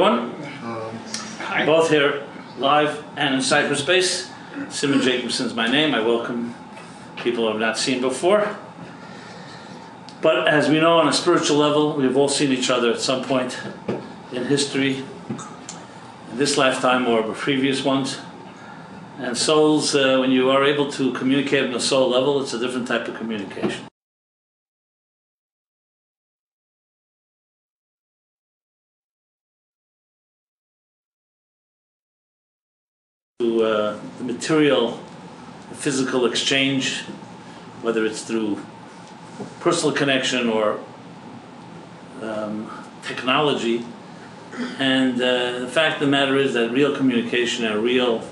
Everyone, both here live and in cyberspace. Simon Jacobson's my name. I welcome people I've not seen before. But as we know, on a spiritual level, we've all seen each other at some point in history, in this lifetime or previous ones. And souls, when you are able to communicate on a soul level, it's a different type of communication. To the material, physical exchange, whether it's through personal connection or technology. And the fact of the matter is that real communication and real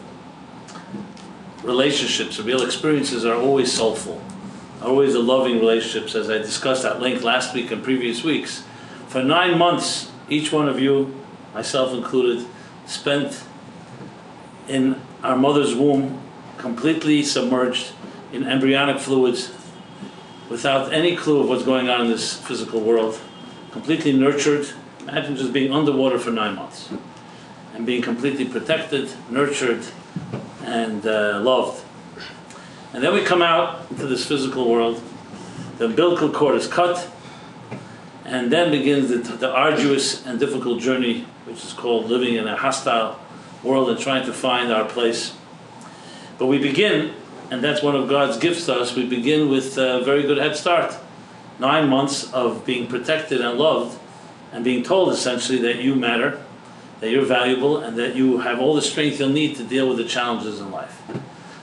relationships, real experiences are always soulful, are always the loving relationships, as I discussed at length last week and previous weeks. For 9 months, each one of you, myself included, spent in our mother's womb, completely submerged in embryonic fluids, without any clue of what's going on in this physical world, completely nurtured. Imagine just being underwater for 9 months and being completely protected, nurtured, and loved. And then we come out into this physical world, the umbilical cord is cut, and then begins the arduous and difficult journey, which is called living in a hostile world and trying to find our place. But we begin, and that's one of God's gifts to us, we begin with a very good head start. 9 months of being protected and loved, and being told essentially that you matter, that you're valuable, and that you have all the strength you'll need to deal with the challenges in life.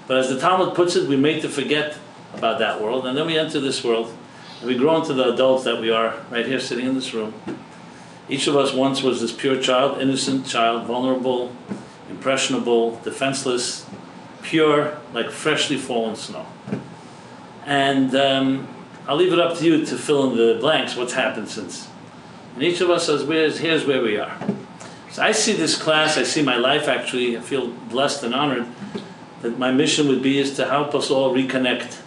But as the Talmud puts it, we're made to forget about that world, and then we enter this world, and we grow into the adults that we are right here sitting in this room. Each of us once was this pure child, innocent child, vulnerable, impressionable, defenseless, pure, like freshly fallen snow. And I'll leave it up to you to fill in the blanks, what's happened since. And each of us says, here's where we are. So I see this class, I see my life actually, I feel blessed and honored that my mission would be is to help us all reconnect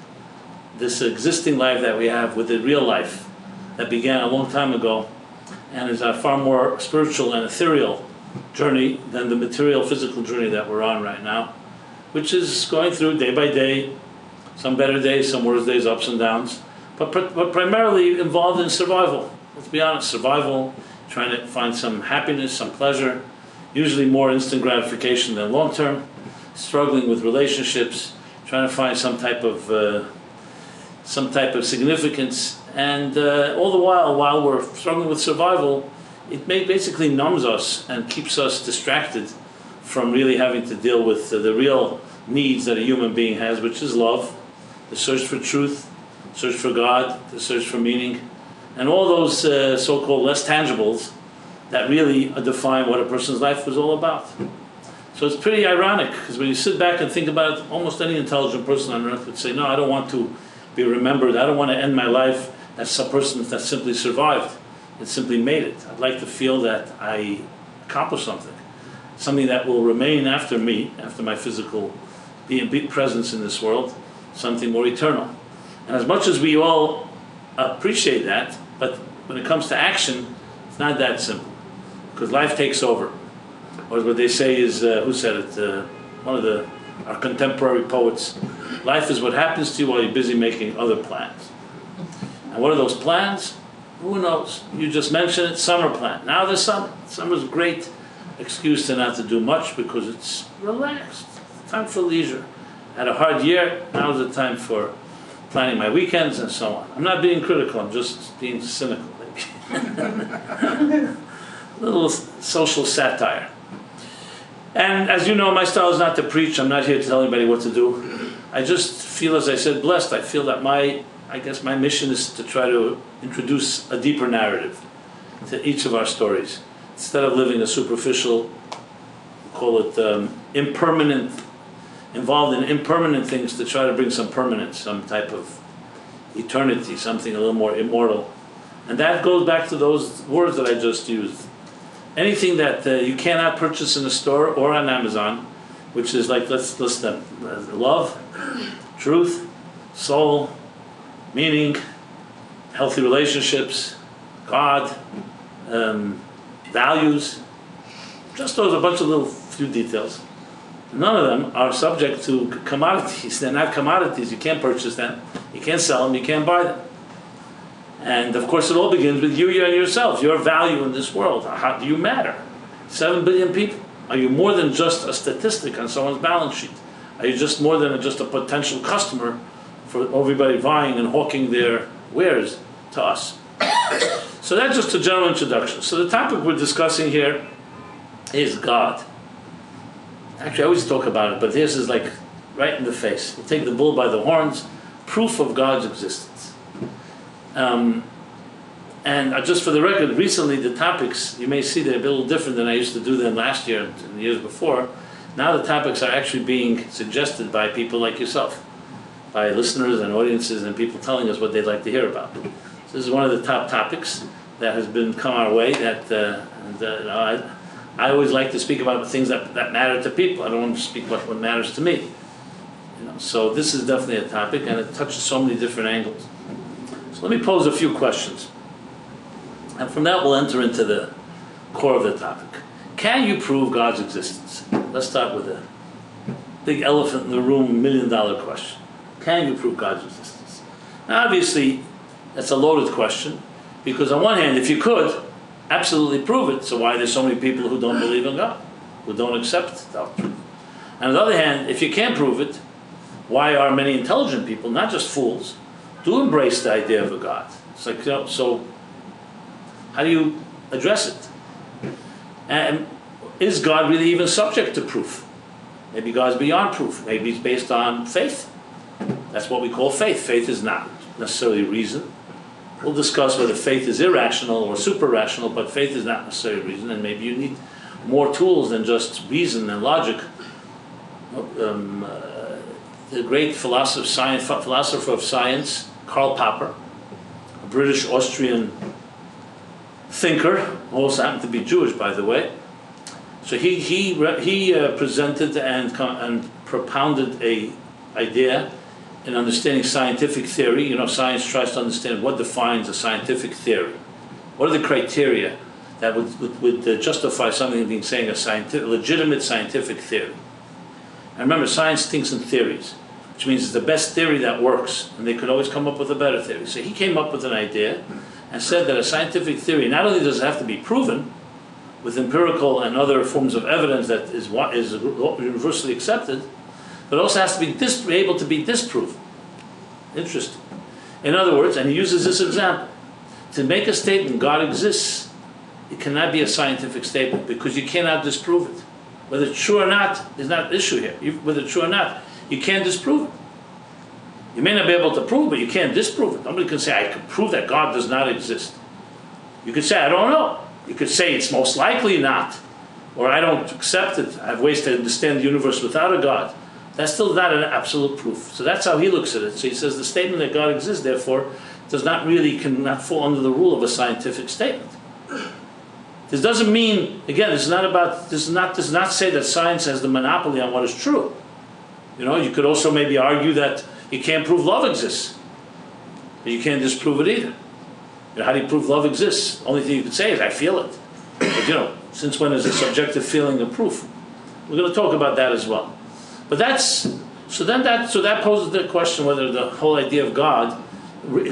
this existing life that we have with the real life that began a long time ago and is a far more spiritual and ethereal journey than the material physical journey that we're on right now, which is going through day by day, some better days, some worse days, ups and downs, but primarily involved in survival. Let's be honest, survival, trying to find some happiness, some pleasure, usually more instant gratification than long term, struggling with relationships, trying to find some type of significance, and all the while we're struggling with survival, it basically numbs us and keeps us distracted from really having to deal with the real needs that a human being has, which is love, the search for truth, search for God, the search for meaning, and all those so-called less tangibles that really define what a person's life was all about. So it's pretty ironic, because when you sit back and think about it, almost any intelligent person on earth would say, no, I don't want to be remembered, I don't want to end my life as some person that simply survived, that simply made it. I'd like to feel that I accomplished something that will remain after me, after my physical presence in this world, something more eternal. And as much as we all appreciate that, but when it comes to action, it's not that simple, because life takes over. Or what they say is, who said it? One of our contemporary poets. Life is what happens to you while you're busy making other plans. And what are those plans? Who knows? You just mentioned it, summer plan. Now the summer. Summer's a great excuse to not to do much because it's relaxed. Time for leisure. Had a hard year, now's the time for planning my weekends and so on. I'm not being critical, I'm just being cynical maybe. A little social satire. And as you know, my style is not to preach. I'm not here to tell anybody what to do. I just feel, as I said, blessed. I feel that my mission is to try to introduce a deeper narrative to each of our stories. Instead of living a superficial, call it impermanent, involved in impermanent things, to try to bring some permanence, some type of eternity, something a little more immortal. And that goes back to those words that I just used. Anything that you cannot purchase in a store or on Amazon, which is like, let's list them, love, truth, soul, meaning, healthy relationships, God, values, Just those a bunch of little few details. None of them are subject to commodities. They're not commodities. You can't purchase them. You can't sell them. You can't buy them. And of course, it all begins with you and yourself. Your value in this world. How do you matter? 7 billion people. Are you more than just a statistic on someone's balance sheet? Are you just more than just a potential customer for everybody buying and hawking their wares to us? So that's just a general introduction. So the topic we're discussing here is God. Actually, I always talk about it, but this is like right in the face. You take the bull by the horns, proof of God's existence. And just for the record, recently the topics, you may see they're a little different than I used to do them last year and the years before. Now the topics are actually being suggested by people like yourself, by listeners and audiences and people telling us what they'd like to hear about. So this is one of the top topics that has been come our way. I always like to speak about things that matter to people. I don't want to speak about what matters to me. So this is definitely a topic, and it touches so many different angles. So let me pose a few questions. And from that, we'll enter into the core of the topic. Can you prove God's existence? Let's start with the big elephant in the room, $1 million question. Can you prove God's existence? Now, obviously, that's a loaded question, because on one hand, if you could, absolutely prove it. So why are there so many people who don't believe in God, who don't accept doctrine? And on the other hand, if you can't prove it, why are many intelligent people, not just fools, do embrace the idea of a God? It's like, so how do you address it? And is God really even subject to proof? Maybe God's beyond proof. Maybe it's based on faith. That's what we call faith. Faith is not necessarily reason. We'll discuss whether faith is irrational or super-rational, but faith is not necessarily reason, and maybe you need more tools than just reason and logic. The great philosopher of science, Karl Popper, a British-Austrian thinker, who also happened to be Jewish, by the way. So he presented and propounded a idea in understanding scientific theory. Science tries to understand what defines a scientific theory. What are the criteria that would justify something being saying a legitimate scientific theory? And remember, science thinks in theories, which means it's the best theory that works, and they could always come up with a better theory. So he came up with an idea and said that a scientific theory not only does it have to be proven with empirical and other forms of evidence that is universally accepted, but also has to be able to be disproven. Interesting. In other words, and he uses this example, to make a statement, God exists, it cannot be a scientific statement because you cannot disprove it. Whether it's true or not is not the issue here. Whether it's true or not, you can't disprove it. You may not be able to prove it, but you can't disprove it. Nobody can say, I can prove that God does not exist. You could say, I don't know. You could say it's most likely not, or I don't accept it. I have ways to understand the universe without a God. That's still not an absolute proof. So that's how he looks at it. So he says the statement that God exists, therefore, cannot fall under the rule of a scientific statement. This doesn't mean, again, does not say that science has the monopoly on what is true. You could also maybe argue that you can't prove love exists, but you can't disprove it either. How do you prove love exists? The only thing you could say is, I feel it. But since when is a subjective feeling a proof? We're going to talk about that as well. But that poses the question whether the whole idea of God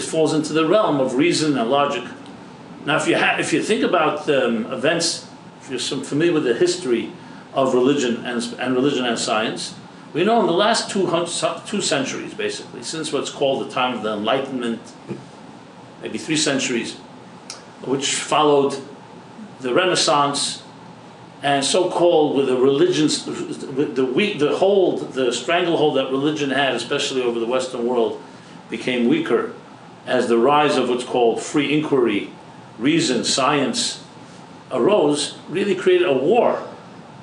falls into the realm of reason and logic. Now, if you think about events, if you're familiar with the history of religion and science, we know in the last 2 centuries, basically, since what's called the time of the Enlightenment, maybe 3 centuries, which followed the Renaissance, and so-called with the religions, the stranglehold that religion had, especially over the Western world, became weaker as the rise of what's called free inquiry, reason, science arose, really created a war.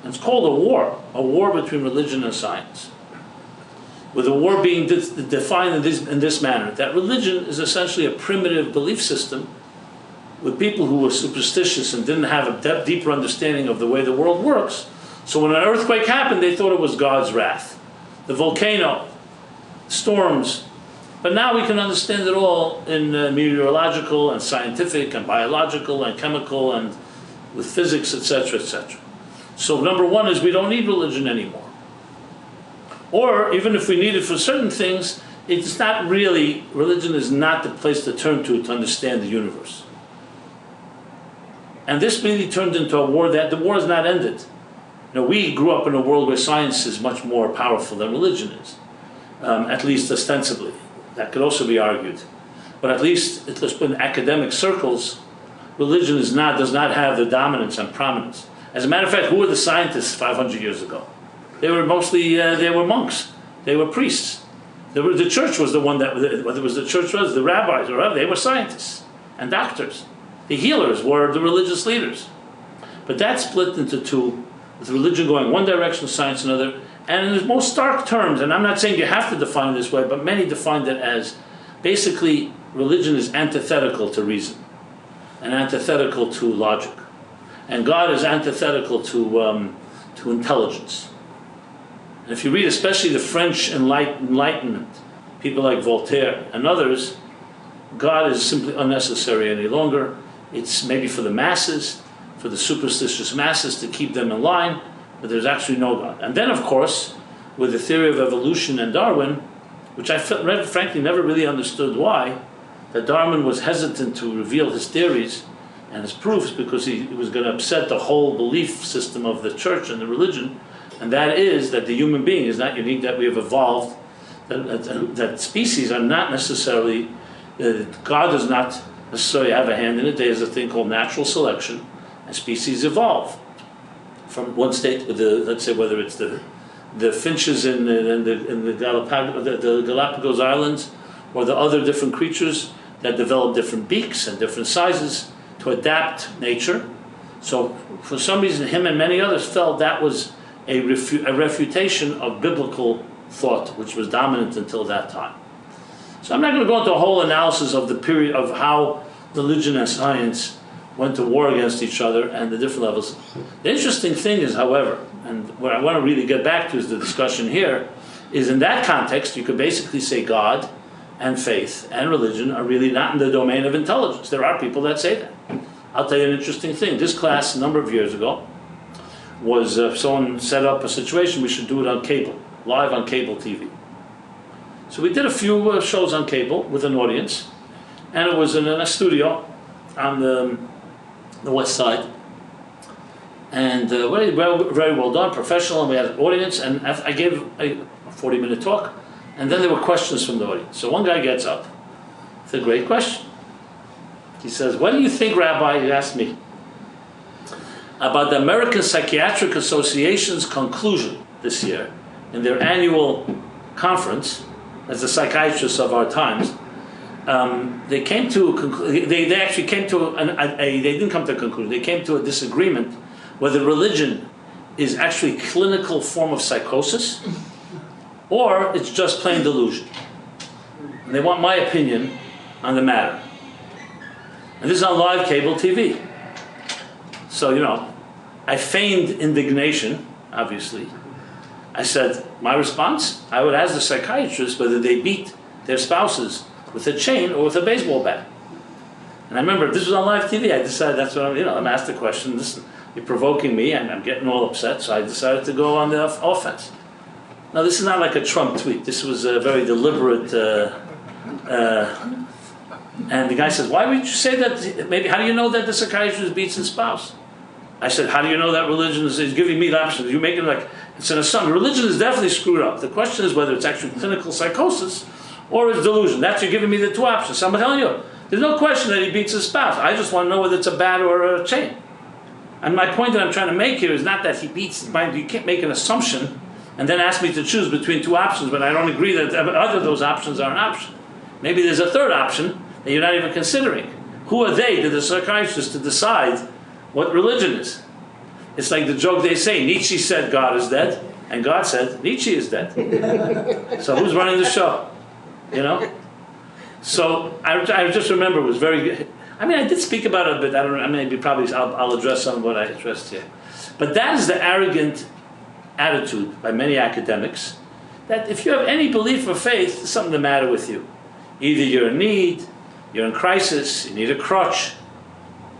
And it's called a war between religion and science. With the war being defined in this manner, that religion is essentially a primitive belief system with people who were superstitious and didn't have a deeper understanding of the way the world works. So when an earthquake happened, they thought it was God's wrath. The volcano, storms. But now we can understand it all in meteorological and scientific and biological and chemical and with physics, etc., etc. So number one is we don't need religion anymore. Or even if we need it for certain things, it's not really, religion is not the place to turn to understand the universe. And this really turned into a war that the war has not ended. We grew up in a world where science is much more powerful than religion is, at least ostensibly. That could also be argued. But at least in academic circles, religion does not have the dominance and prominence. As a matter of fact, who were the scientists 500 years ago? They were mostly, they were monks. They were priests. The church was the one that, whether it was the church was, the rabbis, or whatever, they were scientists and doctors. The healers were the religious leaders. But that split into two, with religion going one direction, science another. And in the most stark terms, and I'm not saying you have to define it this way, but many defined it as basically religion is antithetical to reason and antithetical to logic. And God is antithetical to intelligence. And if you read especially the French Enlightenment, people like Voltaire and others, God is simply unnecessary any longer. It's maybe for the masses, for the superstitious masses to keep them in line, but there's actually no God. And then, of course, with the theory of evolution and Darwin, which I frankly never really understood why, that Darwin was hesitant to reveal his theories and his proofs because he was going to upset the whole belief system of the church and the religion, and that is that the human being is not unique, that we have evolved, that species are not necessarily, God does not necessarily have a hand in it. There's a thing called natural selection, and species evolve from one state with let's say whether it's the finches in the Galapagos Islands, or the other different creatures that develop different beaks and different sizes to adapt nature. So for some reason, him and many others felt that was a refutation of biblical thought, which was dominant until that time. So I'm not going to go into a whole analysis of the period of how religion and science went to war against each other and the different levels. The interesting thing is, however, and what I want to really get back to is the discussion here, is in that context, you could basically say God and faith and religion are really not in the domain of intelligence. There are people that say that. I'll tell you an interesting thing. This class, a number of years ago, was someone set up a situation, we should do it on cable, live on cable TV. So we did a few shows on cable with an audience, and it was in a studio on the west side, and very well done, professional, and we had an audience, and I gave a 40-minute talk, and then there were questions from the audience. So one guy gets up, it's a great question. He says, "What do you think, Rabbi," he asked me, "about the American Psychiatric Association's conclusion this year in their annual conference, as the psychiatrists of our times, they came to they actually came to they didn't come to a conclusion. They came to a disagreement whether religion is actually a clinical form of psychosis or it's just plain delusion. And they want my opinion on the matter. And this is on live cable TV. So, I feigned indignation, obviously. I said, my response, I would ask the psychiatrists whether they beat their spouses with a chain or with a baseball bat. And I remember, this was on live TV, I decided that's what I'm asked the question, listen, you're provoking me, and I'm getting all upset, so I decided to go on the offense. Now, this is not like a Trump tweet. This was a very deliberate, and the guy says, why would you say that? Maybe, how do you know that the psychiatrist beats his spouse? I said, how do you know that religion is giving me the option? You're making like, it's an assumption. Religion is definitely screwed up. The question is whether it's actually clinical psychosis or it's delusion. That's, you're giving me the two options. So I'm telling you, there's no question that he beats his spouse. I just want to know whether it's a bat or a chain. And my point that I'm trying to make here is not that he beats, you can't make an assumption and then ask me to choose between two options when I don't agree that either of those options are an option. Maybe there's a third option that you're not even considering. Who are they, to the psychiatrists, to decide what religion is? It's like the joke they say, Nietzsche said God is dead, and God said Nietzsche is dead. So who's running the show? So I just remember it was very good. I mean, I did speak about it a bit. I'll address some of what I addressed here. But that is the arrogant attitude by many academics, that if you have any belief or faith, there's something the matter with you. Either you're in need, you're in crisis, you need a crutch,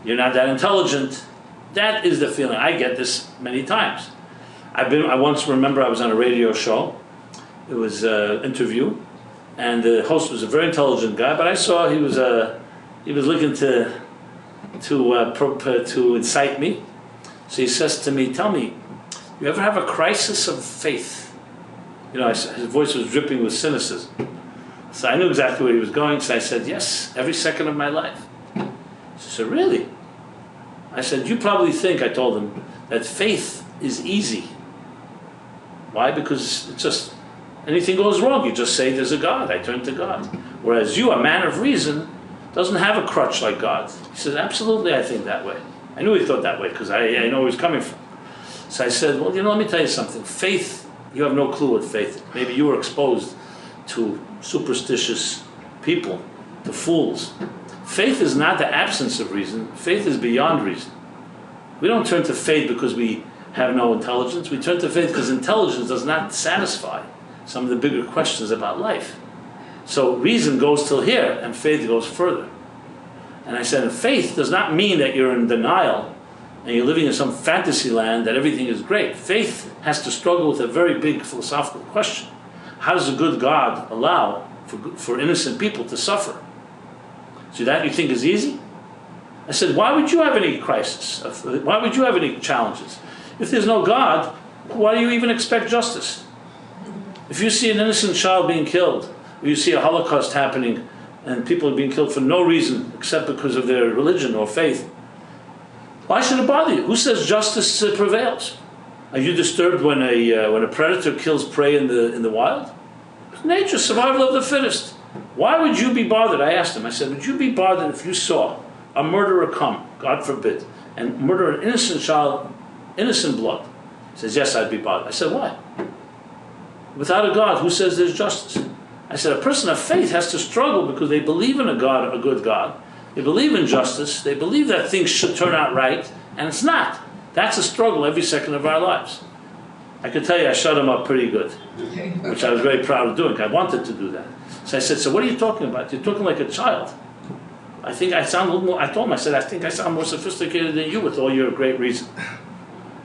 you're not that intelligent, That is the feeling. I get this many times. I once remember I was on a radio show. It was an interview, and the host was a very intelligent guy, but I saw he was looking to incite me. So he says to me, "Tell me, you ever have a crisis of faith?" His voice was dripping with cynicism. So I knew exactly where he was going. So I said, "Yes, every second of my life." He said, "Really?" I said, "You probably think," I told him, "that faith is easy." Why? Because it's just, anything goes wrong, you just say there's a God, I turn to God. Whereas you, a man of reason, doesn't have a crutch like God. He said, "Absolutely, I think that way." I knew he thought that way because I know where he's coming from. So I said, "Well, let me tell you something. Faith, you have no clue what faith is. Maybe you were exposed to superstitious people, to fools. Faith is not the absence of reason. Faith is beyond reason. We don't turn to faith because we have no intelligence. We turn to faith because intelligence does not satisfy some of the bigger questions about life. So reason goes till here, and faith goes further." And I said, faith does not mean that you're in denial and you're living in some fantasy land that everything is great. Faith has to struggle with a very big philosophical question. How does a good God allow for innocent people to suffer? So that you think is easy? I said, why would you have any crisis? Why would you have any challenges? If there's no God, why do you even expect justice? If you see an innocent child being killed, or you see a Holocaust happening, and people are being killed for no reason except because of their religion or faith, why should it bother you? Who says justice prevails? Are you disturbed when a predator kills prey in the wild? It's nature, survival of the fittest. Why would you be bothered? I asked him. I said, would you be bothered if you saw a murderer come, God forbid, and murder an innocent child, innocent blood? He says, yes, I'd be bothered. I said, why? Without a God, who says there's justice? I said, a person of faith has to struggle because they believe in a God, a good God. They believe in justice. They believe that things should turn out right, and it's not. That's a struggle every second of our lives. I can tell you I shut him up pretty good, which I was very proud of doing. I wanted to do that. So I said, so what are you talking about? You're talking like a child. I think I sound a little more, I told him, I said, I think I sound more sophisticated than you with all your great reason.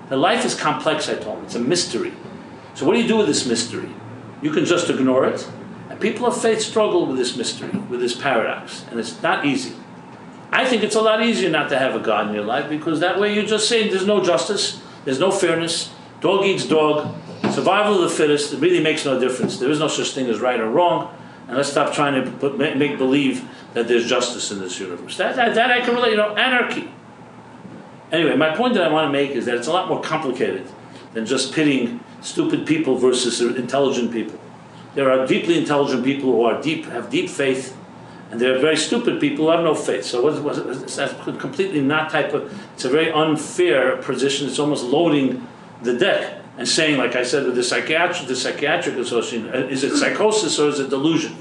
The life is complex, I told him. It's a mystery. So what do you do with this mystery? You can just ignore it. And people of faith struggle with this mystery, with this paradox. And it's not easy. I think it's a lot easier not to have a God in your life, because that way you're just saying there's no justice, there's no fairness, dog eats dog, survival of the fittest. It really makes no difference. There is no such thing as right or wrong. And let's stop trying to make believe that there's justice in this universe. That I can relate, anarchy. Anyway, my point that I want to make is that it's a lot more complicated than just pitting stupid people versus intelligent people. There are deeply intelligent people who have deep faith, and there are very stupid people who have no faith. So that's completely not it's a very unfair position. It's almost loading the deck and saying, like I said, with the psychiatric association, is it psychosis or is it delusion?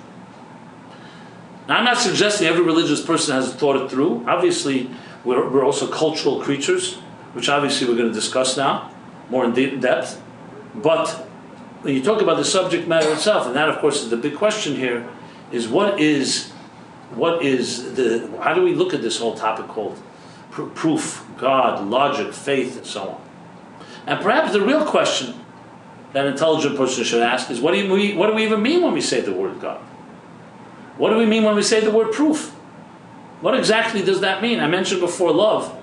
Now, I'm not suggesting every religious person has thought it through. Obviously, we're also cultural creatures, which obviously we're going to discuss now, more in depth. But when you talk about the subject matter itself, and that, of course, is the big question here, is how do we look at this whole topic called proof, God, logic, faith, and so on? And perhaps the real question that an intelligent person should ask is, what do we even mean when we say the word God? What do we mean when we say the word proof? What exactly does that mean? I mentioned before love.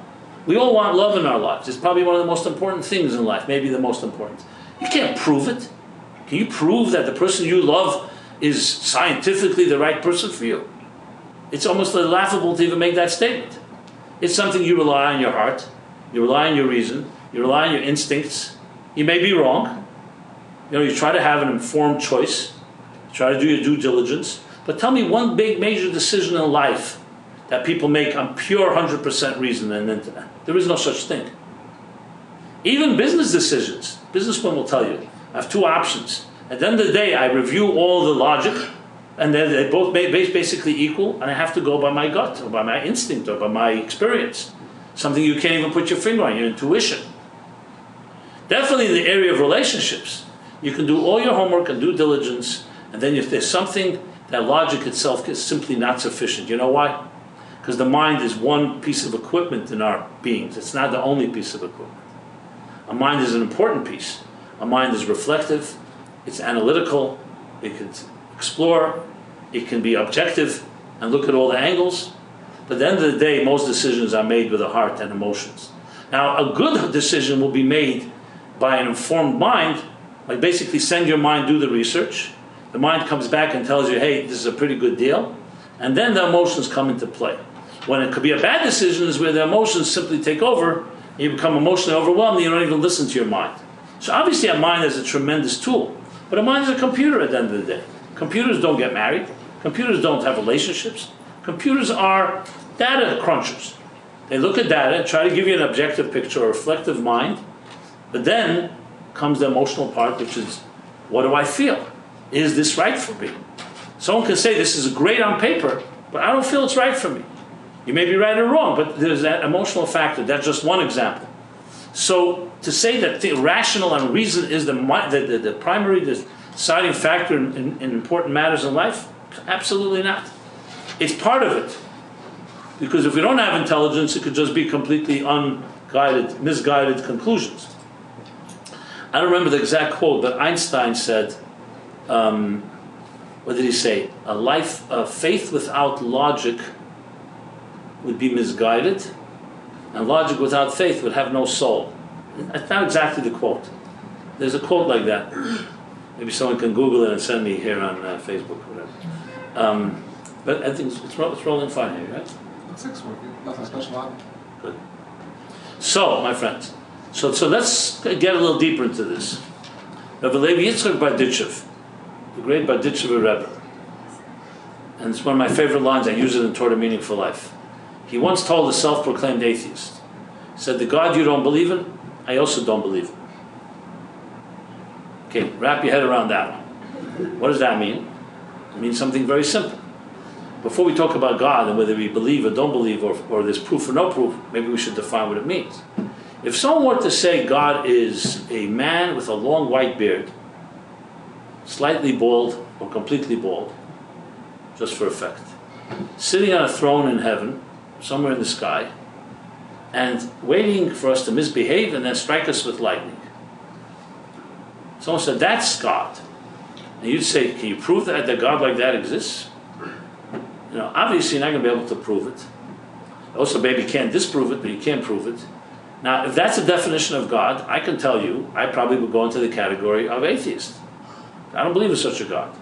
We all want love in our lives. It's probably one of the most important things in life, maybe the most important. You can't prove it. Can you prove that the person you love is scientifically the right person for you? It's almost laughable to even make that statement. It's something you rely on your heart, you rely on your reason, you rely on your instincts. You may be wrong. You try to have an informed choice, you try to do your due diligence. But tell me one big major decision in life that people make on pure 100% reason and then there is no such thing. Even business decisions, businessmen will tell you, I have two options. At the end of the day, I review all the logic, and then they both basically equal, and I have to go by my gut, or by my instinct, or by my experience. Something you can't even put your finger on, your intuition. Definitely in the area of relationships, you can do all your homework and due diligence, and then if there's something that logic itself is simply not sufficient. You know why? because the mind is one piece of equipment in our beings. It's not the only piece of equipment. A mind is an important piece. A mind is reflective, it's analytical, it can explore, it can be objective and look at all the angles. But at the end of the day, most decisions are made with the heart and emotions. Now, a good decision will be made by an informed mind, like basically send your mind, do the research. The mind comes back and tells you, hey, this is a pretty good deal. And then the emotions come into play. When it could be a bad decision is where the emotions simply take over, you become emotionally overwhelmed, and you don't even listen to your mind. So obviously a mind is a tremendous tool, but a mind is a computer at the end of the day. Computers don't get married. Computers don't have relationships. Computers are data crunchers. They look at data, try to give you an objective picture, a reflective mind, but then comes the emotional part, which is, what do I feel? Is this right for me? Someone can say this is great on paper, but I don't feel it's right for me. You may be right or wrong, but there's that emotional factor. That's just one example. So to say that the rational and reason is the primary deciding factor in important matters in life, absolutely not. It's part of it. Because if we don't have intelligence, it could just be completely unguided, misguided conclusions. I don't remember the exact quote, but Einstein said, what did he say? A faith without logic would be misguided, and logic without faith would have no soul. That's not exactly the quote. There's a quote like that. Maybe someone can Google it and send me here on Facebook or whatever. But I think it's rolling fine here, right? It's working. Nothing special happened. Good. So, my friends, so let's get a little deeper into this. Rabbi Levi Yitzchak Berditchev, the great Berditchever Rebbe, and it's one of my favorite lines. I use it in Torah Meaning for Life. He once told a self-proclaimed atheist, he said, the God you don't believe in, I also don't believe in. Okay, wrap your head around that one. What does that mean? It means something very simple. Before we talk about God and whether we believe or don't believe, or there's proof or no proof, maybe we should define what it means. If someone were to say God is a man with a long white beard, slightly bald or completely bald, just for effect, sitting on a throne in heaven, somewhere in the sky, and waiting for us to misbehave and then strike us with lightning. Someone said, that's God. And you'd say, can you prove that a God like that exists? You know, obviously you're not going to be able to prove it. Also, maybe you can't disprove it, but you can't prove it. Now, if that's the definition of God, I can tell you, I probably would go into the category of atheist. I don't believe in such a God.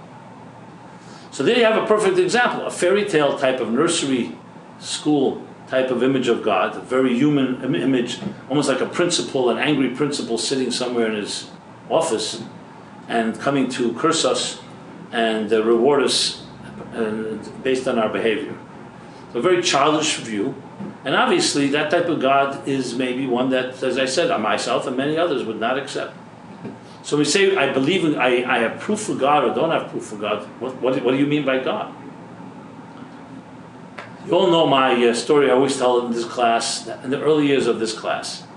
So there you have a perfect example, a fairy tale type of nursery school type of image of God, a very human image, almost like a principal, an angry principal sitting somewhere in his office and coming to curse us and reward us based on our behavior. So a very childish view. And obviously that type of God is maybe one that, as I said, myself and many others would not accept. So we say, I believe in, I have proof for God or don't have proof for God. What do you mean by God? You all know my story. I always tell it in this class, in the early years of this class,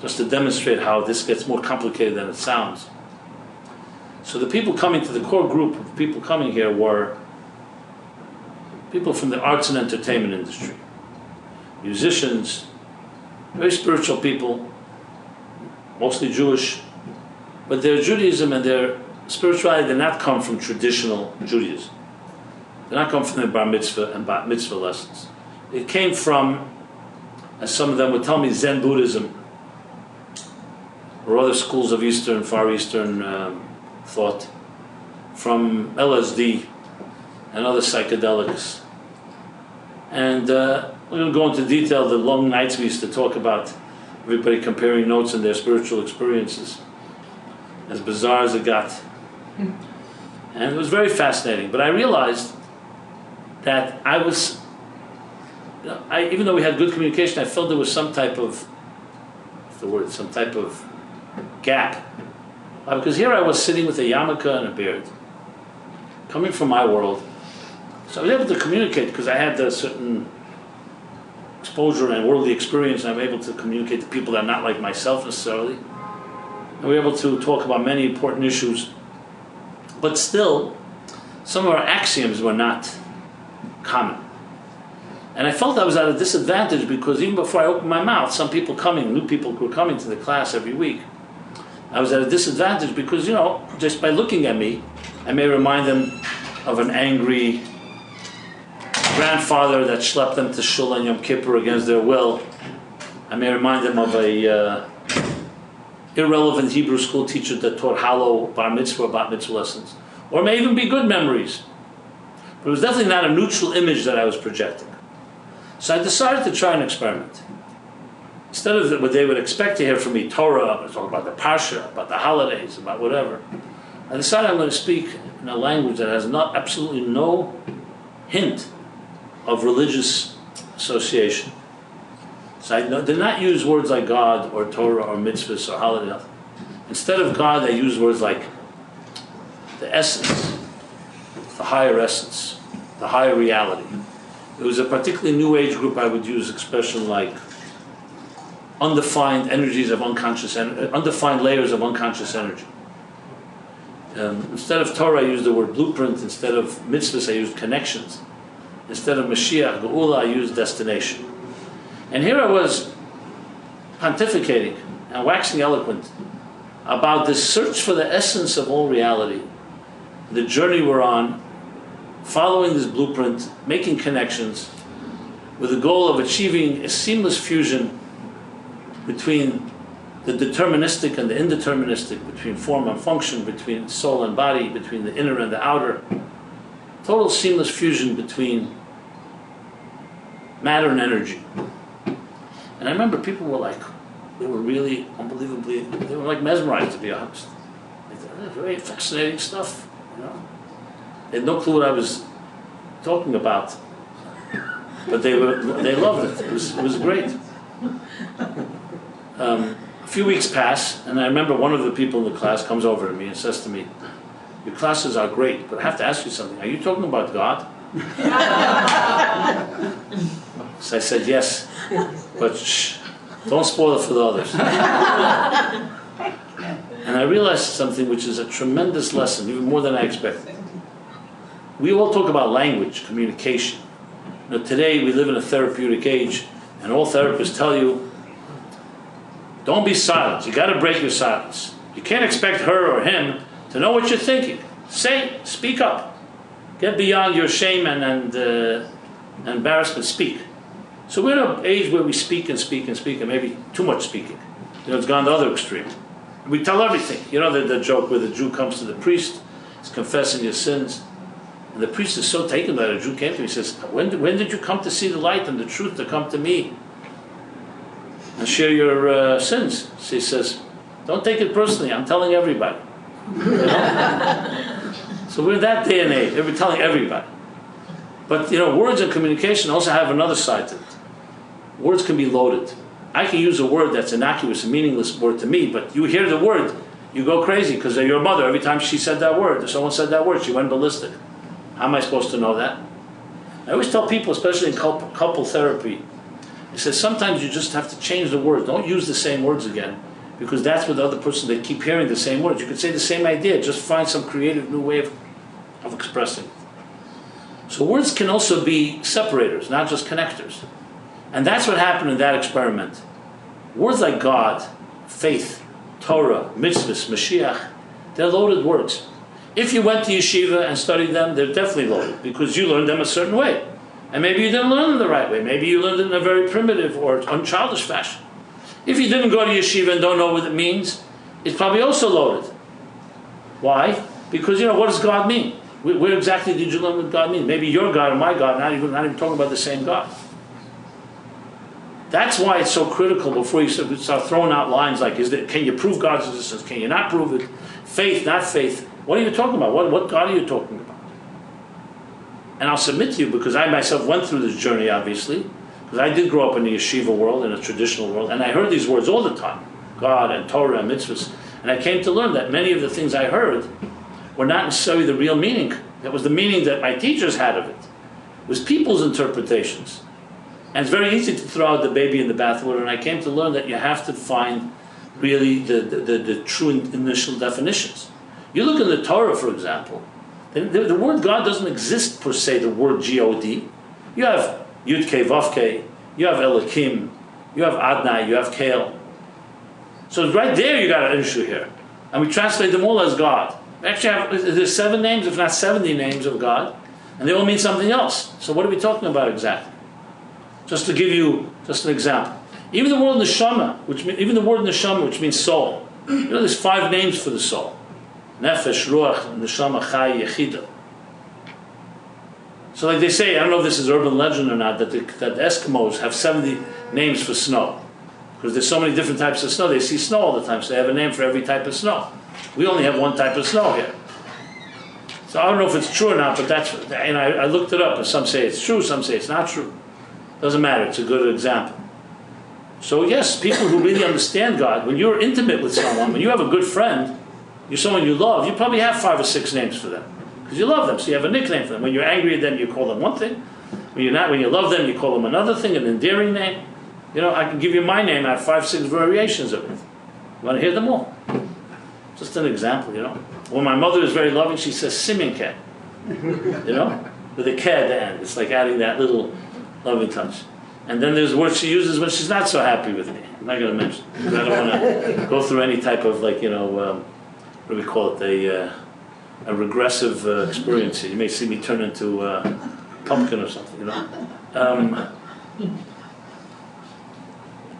just to demonstrate how this gets more complicated than it sounds. So the people coming to the core group of people coming here were people from the arts and entertainment industry, musicians, very spiritual people, mostly Jewish, but their Judaism and their spirituality did not come from traditional Judaism. They did not come from the bar mitzvah and bat mitzvah lessons. It came from, as some of them would tell me, Zen Buddhism, or other schools of Eastern, Far Eastern thought, from LSD and other psychedelics. And we're going to go into detail the long nights we used to talk about, everybody comparing notes and their spiritual experiences, as bizarre as it got. And it was very fascinating. But I realized that I was, even though we had good communication, I felt there was some type of, what's the word, some type of gap. Because here I was sitting with a yarmulke and a beard, coming from my world. So I was able to communicate because I had a certain exposure and worldly experience, and I'm able to communicate to people that are not like myself necessarily. And we were able to talk about many important issues. But still, some of our axioms were not common. And I felt I was at a disadvantage because even before I opened my mouth, some people new people were coming to the class every week. I was at a disadvantage because, just by looking at me, I may remind them of an angry grandfather that schlepped them to shul on Yom Kippur against their will. I may remind them of a irrelevant Hebrew school teacher that taught hollow bar mitzvah, bat mitzvah lessons. Or it may even be good memories. But it was definitely not a neutral image that I was projecting. So I decided to try an experiment. Instead of what they would expect to hear from me, Torah, talk about the Parsha, about the holidays, about whatever, I decided I'm going to speak in a language that has absolutely no hint of religious association. So I did not use words like God or Torah or mitzvahs or holiday. Instead of God, I used words like the essence, the higher essence, the higher reality. It was a particularly new age group. I would use expression like undefined energies of undefined layers of unconscious energy. Instead of Torah, I used the word blueprint. Instead of mitzvahs, I used connections. Instead of Mashiach, Geula, I used destination. And here I was pontificating and waxing eloquent about this search for the essence of all reality, the journey we're on, following this blueprint, making connections, with the goal of achieving a seamless fusion between the deterministic and the indeterministic, between form and function, between soul and body, between the inner and the outer. Total seamless fusion between matter and energy. And I remember people were they were really unbelievably, they were like mesmerized, to be honest. Very fascinating stuff, They had no clue what I was talking about, but they loved it. It was great. A few weeks pass, and I remember one of the people in the class comes over to me and says to me, "Your classes are great, but I have to ask you something. Are you talking about God?" So I said, "Yes, but shh, don't spoil it for the others." And I realized something which is a tremendous lesson, even more than I expected. We all talk about language, communication. Today we live in a therapeutic age, and all therapists tell you, don't be silent. You got to break your silence. You can't expect her or him to know what you're thinking. Speak up. Get beyond your shame and embarrassment. Speak. So we're in an age where we speak and speak and speak, and maybe too much speaking. It's gone the other extreme. We tell everything. The joke where the Jew comes to the priest, he's confessing his sins, and the priest is so taken by it. A Jew came to him, he says, when did you come to see the light and the truth to come to me and share your sins? So he says, don't take it personally, I'm telling everybody. So we're in that day and age, we're telling everybody. But words and communication also have another side to it. Words can be loaded. I can use a word that's innocuous, a meaningless word to me, but you hear the word, you go crazy because your mother, every time she said that word, or someone said that word, she went ballistic. How am I supposed to know that? I always tell people, especially in couple therapy, I say sometimes you just have to change the words. Don't use the same words again, because that's what the other person, they keep hearing the same words. You could say the same idea, just find some creative new way of expressing it. So words can also be separators, not just connectors. And that's what happened in that experiment. Words like God, faith, Torah, mitzvahs, Mashiach, they're loaded words. If you went to yeshiva and studied them, they're definitely loaded because you learned them a certain way. And maybe you didn't learn them the right way. Maybe you learned it in a very primitive or unchildish fashion. If you didn't go to yeshiva and don't know what it means, it's probably also loaded. Why? Because, what does God mean? Where exactly did you learn what God means? Maybe your God and my God, not even talking about the same God. That's why it's so critical before you start throwing out lines like, can you prove God's existence? Can you not prove it? Faith, not faith. What are you talking about? What God are you talking about? And I'll submit to you, because I myself went through this journey, obviously, because I did grow up in the yeshiva world, in a traditional world, and I heard these words all the time, God and Torah and mitzvahs, and I came to learn that many of the things I heard were not necessarily the real meaning. That was the meaning that my teachers had of it. It was people's interpretations. And it's very easy to throw out the baby in the bathwater, and I came to learn that you have to find really the true initial definitions. You look in the Torah, for example, the word God doesn't exist per se, the word G-O-D. You have Yud-Kei, Vav-Kei, you have Elokim, you have Adnai, you have Kael. So right there you got an issue here. And we translate them all as God. We actually have, there's 7 names, if not 70 names of God, and they all mean something else. So what are we talking about exactly? Just to give you just an example. Even the word neshama, which means soul. You know, there's 5 names for the soul. Nefesh, Ruach, Neshama, Chai, Yechida. So like they say, I don't know if this is urban legend or not, that the Eskimos have 70 names for snow. Because there's so many different types of snow. They see snow all the time, so they have a name for every type of snow. We only have one type of snow here. So I don't know if it's true or not, but that's, and I looked it up, and some say it's true, some say it's not true. Doesn't matter, it's a good example. So yes, people who really understand God, when you're intimate with someone, when you have a good friend, you're someone you love, you probably have 5 or 6 names for them. Because you love them, so you have a nickname for them. When you're angry at them, you call them one thing. When you love them, you call them another thing, an endearing name. You know, I can give you my name, I have 5, 6 variations of it. You want to hear them all? Just an example, you know. When my mother is very loving, she says Siminke. You know? With a K at the end. It's like adding that little loving touch. And then there's words she uses when she's not so happy with me. I'm not going to mention because I don't want to go through any type of, like, you know, what do we call it, a regressive experience. You may see me turn into a pumpkin or something, you know.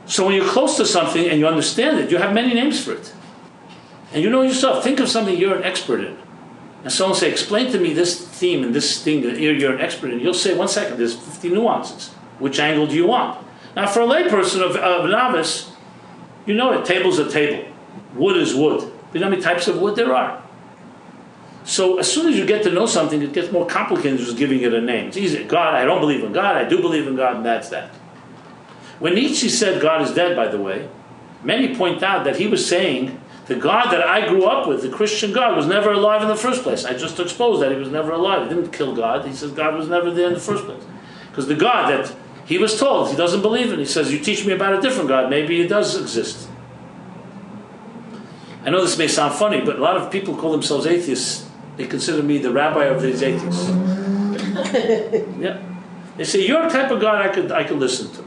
So when you're close to something and you understand it, you have many names for it. And you know yourself, think of something you're an expert in. And someone will say, explain to me this theme and this thing that you're an expert in. You'll say, 1 second, there's 50 nuances. Which angle do you want? Now for a layperson of novice, you know it, table's a table. Wood is wood. You know how many types of wood there are? So as soon as you get to know something, it gets more complicated than just giving it a name. It's easy. God, I don't believe in God, I do believe in God, and that's that. When Nietzsche said God is dead, by the way, many point out that he was saying the God that I grew up with, the Christian God, was never alive in the first place. I just exposed that he was never alive. He didn't kill God. He says God was never there in the first place. Because the God that he was told he doesn't believe in, he says, you teach me about a different God, maybe he does exist. I know this may sound funny, but a lot of people call themselves atheists. They consider me the rabbi of these atheists. Yeah. They say, you're a type of God I could listen to.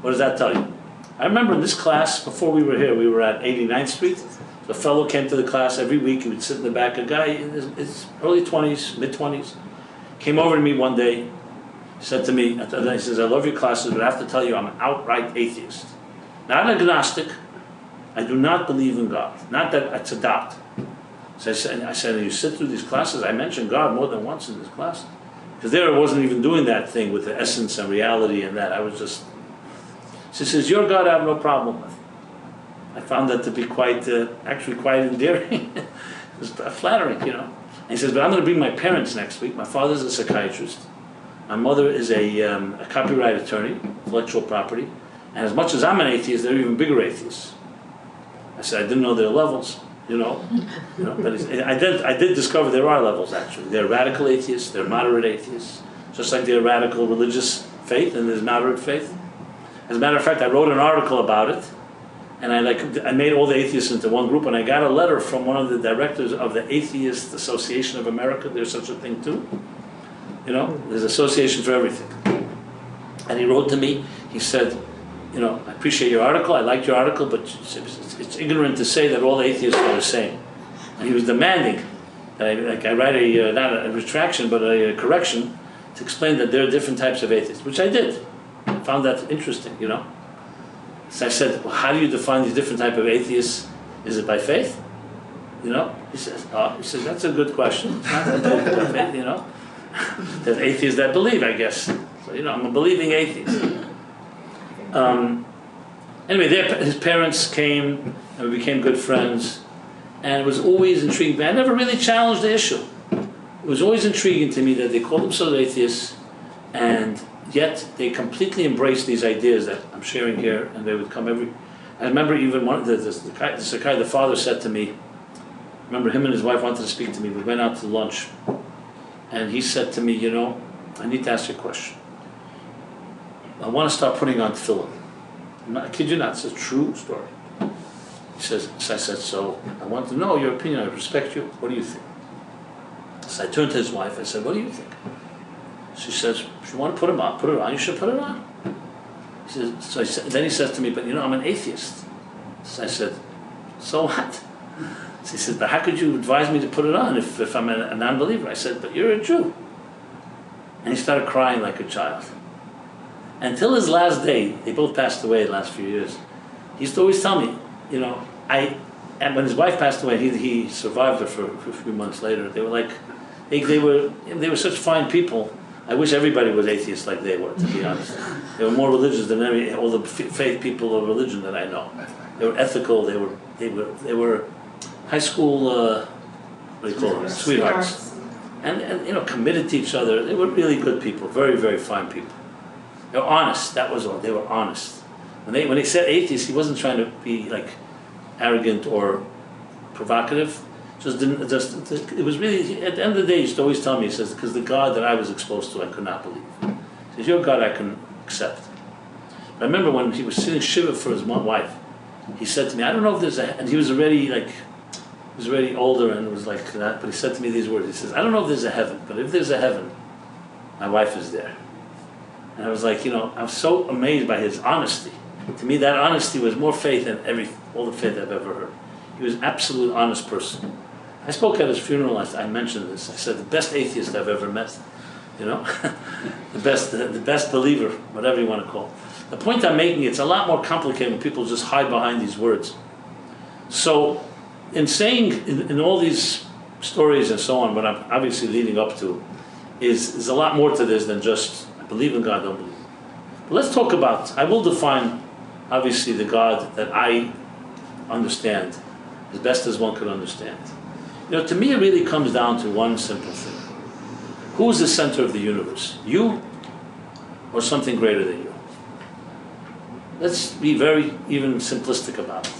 What does that tell you? I remember in this class, before we were here, we were at 89th Street. The fellow came to the class every week. He would sit in the back. A guy in his early 20s, mid-20s, came over to me one day. He said to me, he says, I love your classes, but I have to tell you I'm an outright atheist. Not an agnostic. I do not believe in God. Not that it's a doubt. So I said, you sit through these classes, I mentioned God more than once in this class. Because there I wasn't even doing that thing with the essence and reality and that. I was just... She says, your God I have no problem with. I found that to be actually quite endearing. It was flattering, you know. And he says, but I'm going to bring my parents next week. My father's a psychiatrist. My mother is a copyright attorney, intellectual property. And as much as I'm an atheist, they're even bigger atheists. I said, I didn't know there are levels, you know. But I did discover there are levels, actually. There are radical atheists, there are moderate atheists. Just like there are radical religious faith and there's moderate faith. As a matter of fact, I wrote an article about it, and I made all the atheists into one group, and I got a letter from one of the directors of the Atheist Association of America. There's such a thing too. You know, there's an association for everything. And he wrote to me, he said, you know, I appreciate your article, I liked your article, but it's ignorant to say that all atheists are the same. And he was demanding that I write not a retraction, but a correction to explain that there are different types of atheists, which I did. I found that interesting, you know. So I said, well, how do you define these different type of atheists? Is it by faith? You know? He says, that's a good question. It's not by faith, you know. There's atheists that believe, I guess. So, you know, I'm a believing atheist. Anyway, his parents came, and we became good friends. And it was always intriguing. I never really challenged the issue. It was always intriguing to me that they called themselves atheists, and yet they completely embraced these ideas that I'm sharing here, and they would come I remember even one of the father said to me, remember him and his wife wanted to speak to me. We went out to lunch, and he said to me, you know, I need to ask you a question. I want to start putting on tefillin. I kid you not, it's a true story. He says, so I said, so I want to know your opinion, I respect you, what do you think? So I turned to his wife, I said, what do you think? She says, if you want to put them on, put it on. You should put it on. Then he says to me, but I'm an atheist. So I said, so what? So he said, but how could you advise me to put it on if I'm a non-believer? I said, but you're a Jew. And he started crying like a child. Until his last day, they both passed away the last few years. He used to always tell me, and when his wife passed away, he survived her for a few months later. They were like, they were such fine people. I wish everybody was atheist like they were, to be honest. They were more religious than all the faith people of religion that I know. They were ethical. They were high school, what do you call them? Sweethearts. And committed to each other. They were really good people, very, very fine people. They were honest. That was all. They were honest. When they said atheist, he wasn't trying to be like arrogant or provocative. It was really, at the end of the day, he used to always tell me, he says, because the God that I was exposed to, I could not believe. He says, your God I can accept. I remember when he was sitting shiva for his wife, he said to me, I don't know if there's and he was already older and was like that, but he said to me these words. He says, I don't know if there's a heaven, but if there's a heaven, my wife is there. And I was like, I'm so amazed by his honesty. To me, that honesty was more faith than all the faith I've ever heard. He was an absolute honest person. I spoke at his funeral. I mentioned this. I said the best atheist I've ever met. the best believer, whatever you want to call it. The point I'm making, it's a lot more complicated when people just hide behind these words. So, in saying in all these stories and so on, what I'm obviously leading up to is a lot more to this than just I believe in God, don't believe. But let's talk about. I will define, obviously, the God that I understand as best as one could understand. To me, it really comes down to one simple thing. Who is the center of the universe? You or something greater than you? Let's be very even simplistic about it.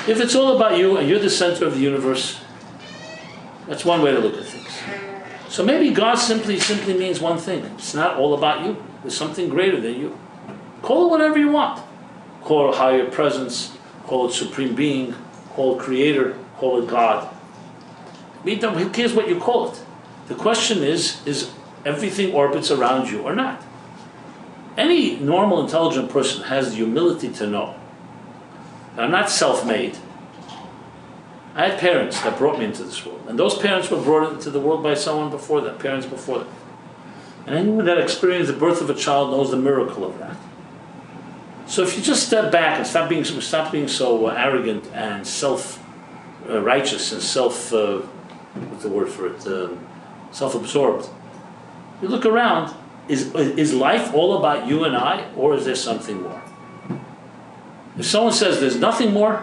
If it's all about you and you're the center of the universe, that's one way to look at things. So maybe God simply means one thing. It's not all about you. There's something greater than you. Call it whatever you want. Call it higher presence, call it supreme being, call it creator, call it God. Who cares what you call it? The question is everything orbits around you or not? Any normal, intelligent person has the humility to know that I'm not self-made. I had parents that brought me into this world. And those parents were brought into the world by someone before them, parents before them. And anyone that experienced the birth of a child knows the miracle of that. So if you just step back and stop being so arrogant and self-righteous and self-absorbed, you look around, is life all about you and I, or is there something more? If someone says there's nothing more,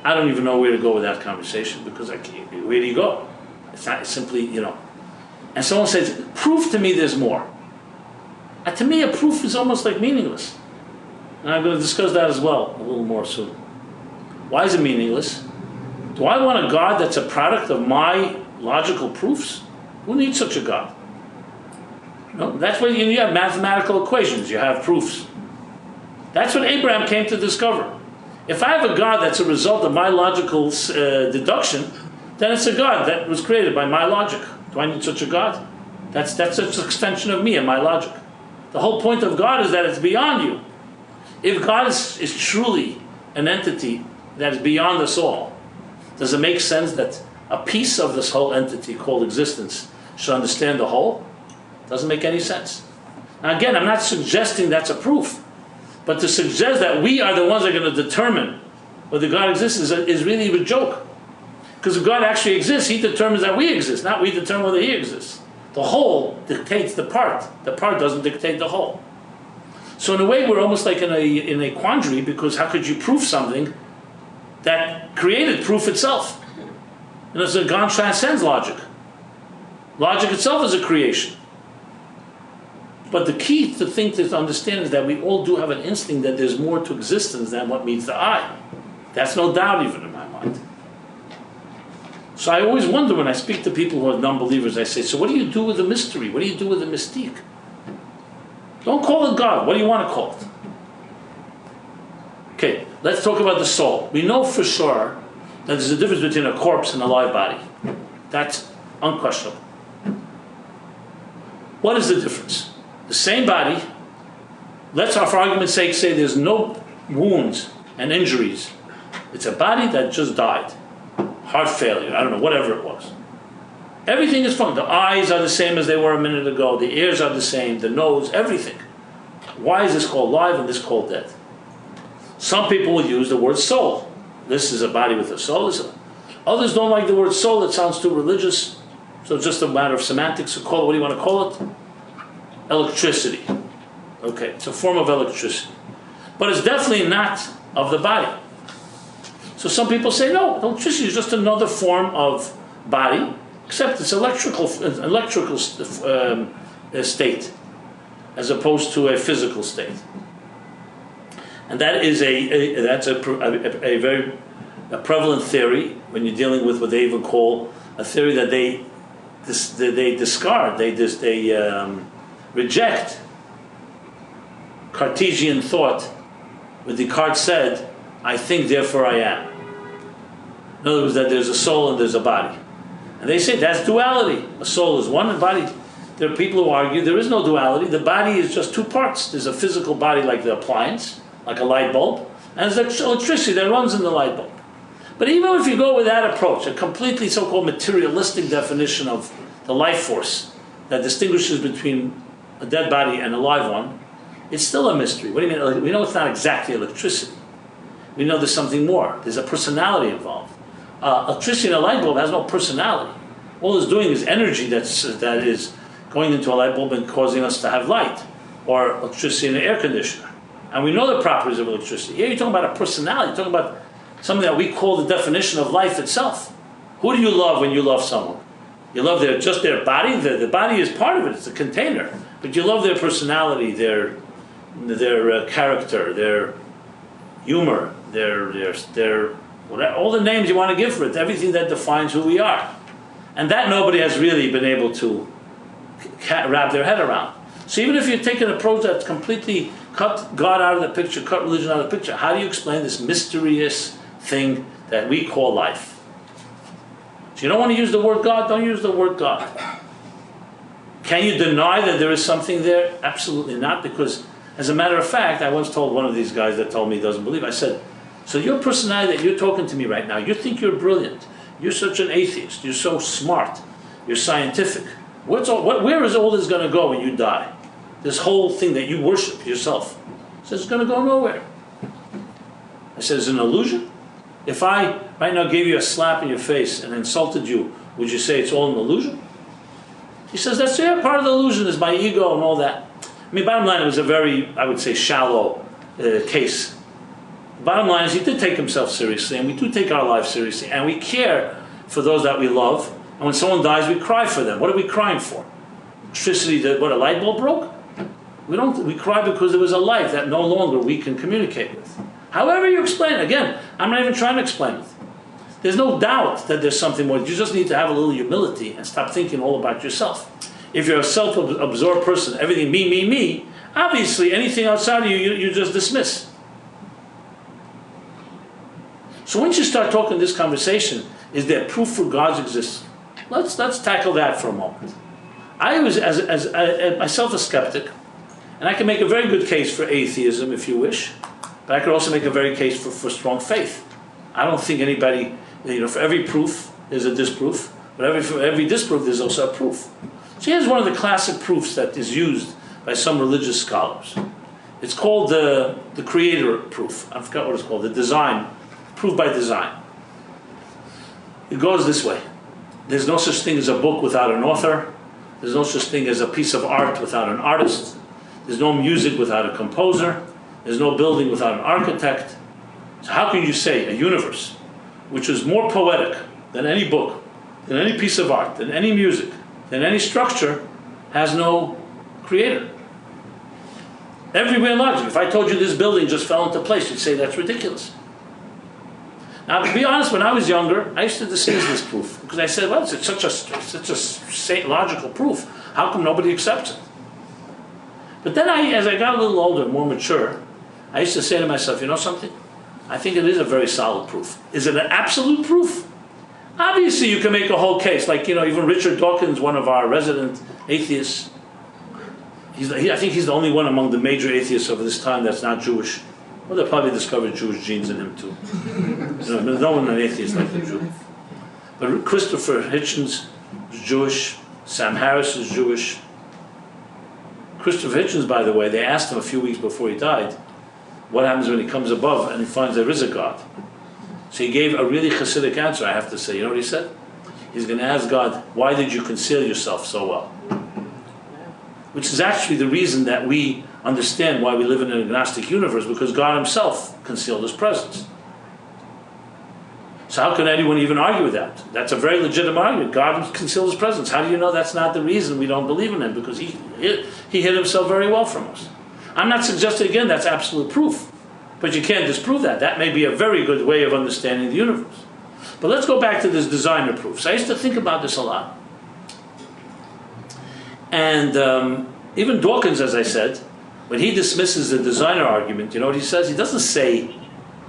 I don't even know where to go with that conversation, because where do you go? It's not simply, And someone says, prove to me there's more. And to me, a proof is almost like meaningless. And I'm going to discuss that as well a little more soon. Why is it meaningless? Do I want a God that's a product of my logical proofs? Who needs such a God? That's where you have mathematical equations, you have proofs. That's what Abraham came to discover. If I have a God that's a result of my logical deduction, then it's a God that was created by my logic. Do I need such a God? That's an extension of me and my logic. The whole point of God is that it's beyond you. If God is truly an entity that is beyond us all, does it make sense that a piece of this whole entity called existence should understand the whole? Doesn't make any sense. Now again, I'm not suggesting that's a proof, but to suggest that we are the ones that are going to determine whether God exists is really a joke. Because if God actually exists, He determines that we exist, not we determine whether He exists. The whole dictates the part. The part doesn't dictate the whole. So in a way, we're almost like in a quandary, because how could you prove something that created proof itself? So God transcends logic. Logic itself is a creation. But the key to understand is that we all do have an instinct that there's more to existence than what meets the eye. That's no doubt even in my mind. So I always wonder when I speak to people who are non-believers, I say, so what do you do with the mystery? What do you do with the mystique? Don't call it God. What do you want to call it? Okay, let's talk about the soul. We know for sure that there's a difference between a corpse and a live body. That's unquestionable. What is the difference? The same body, let's, for argument's sake, say there's no wounds and injuries. It's a body that just died. Heart failure, I don't know, whatever it was. Everything is fine. The eyes are the same as they were a minute ago. The ears are the same. The nose, everything. Why is this called live and this called dead? Some people will use the word soul. This is a body with a soul. Others don't like the word soul. It sounds too religious. So it's just a matter of semantics. So call it, what do you want to call it? Electricity. Okay, it's a form of electricity. But it's definitely not of the body. So some people say, no, electricity is just another form of body, except it's electrical state, as opposed to a physical state. And that is a very prevalent theory when you're dealing with what they even call a theory that they discard, they reject Cartesian thought, where Descartes said, I think, therefore I am. In other words, that there's a soul and there's a body. And they say that's duality. A soul is one, and body. There are people who argue there is no duality. The body is just two parts. There's a physical body like the appliance, like a light bulb, and there's electricity that runs in the light bulb. But even if you go with that approach, a completely so-called materialistic definition of the life force that distinguishes between a dead body and a live one, it's still a mystery. What do you mean? We know it's not exactly electricity. We know there's something more. There's a personality involved. Electricity in a light bulb has no personality. All it's doing is energy that is going into a light bulb and causing us to have light, or electricity in an air conditioner. And we know the properties of electricity. Here you're talking about a personality. You're talking about something that we call the definition of life itself. Who do you love when you love someone? You love just their body. The body is part of it. It's a container. But you love their personality, their character, their humor, their all the names you want to give for it, everything that defines who we are. And that nobody has really been able to wrap their head around. So even if you take an approach that's completely cut God out of the picture, cut religion out of the picture, how do you explain this mysterious thing that we call life? So you don't want to use the word God, don't use the word God. Can you deny that there is something there? Absolutely not, because as a matter of fact, I once told one of these guys that told me he doesn't believe, I said, so your personality that you're talking to me right now, you think you're brilliant, you're such an atheist, you're so smart, you're scientific. Where is all this going to go when you die? This whole thing that you worship yourself. He says, it's going to go nowhere. I said, it's an illusion? If I right now gave you a slap in your face and insulted you, would you say it's all an illusion? He says, that's part of the illusion is my ego and all that. I mean, bottom line, it was a very, I would say, shallow case. Bottom line is he did take himself seriously, and we do take our lives seriously, and we care for those that we love, and when someone dies, we cry for them. What are we crying for? Electricity, a light bulb broke? We cry because there was a life that no longer we can communicate with. However you explain it, again, I'm not even trying to explain it. There's no doubt that there's something more. You just need to have a little humility and stop thinking all about yourself. If you're a self-absorbed person, everything me, obviously anything outside of you just dismiss. So once you start talking this conversation, is there proof for God's existence? Let's tackle that for a moment. I was myself a skeptic, and I can make a very good case for atheism if you wish, but I could also make a very case for strong faith. I don't think anybody, for every proof there's a disproof, but for every disproof there's also a proof. So here's one of the classic proofs that is used by some religious scholars. It's called the creator proof. I forgot what it's called, the design, proof by design. It goes this way. There's no such thing as a book without an author. There's no such thing as a piece of art without an artist. There's no music without a composer. There's no building without an architect. So how can you say a universe which is more poetic than any book, than any piece of art, than any music, than any structure, has no creator? Everywhere in logic. If I told you this building just fell into place, you'd say that's ridiculous. Now, to be honest, when I was younger, I used to dismiss this proof because I said, well, it's such a logical proof. How come nobody accepts it? But then as I got a little older, more mature, I used to say to myself, you know something? I think it is a very solid proof. Is it an absolute proof? Obviously, you can make a whole case. Like, even Richard Dawkins, one of our resident atheists, I think he's the only one among the major atheists of this time that's not Jewish. Well, they probably discovered Jewish genes in him too. There's no one an atheist like the Jew. But Christopher Hitchens is Jewish. Sam Harris is Jewish. Christopher Hitchens, by the way, they asked him a few weeks before he died, what happens when he comes above and he finds there is a God? So he gave a really Hasidic answer, I have to say. You know what he said? He's going to ask God, why did you conceal yourself so well? Which is actually the reason that we understand why we live in an agnostic universe, because God himself concealed his presence. So how can anyone even argue with that? That's a very legitimate argument. God concealed his presence. How do you know that's not the reason we don't believe in him? Because he hid himself very well from us. I'm not suggesting, again, that's absolute proof. But you can't disprove that. That may be a very good way of understanding the universe. But let's go back to this designer proof. So I used to think about this a lot. And even Dawkins, as I said, when he dismisses the designer argument, you know what he says? He doesn't say,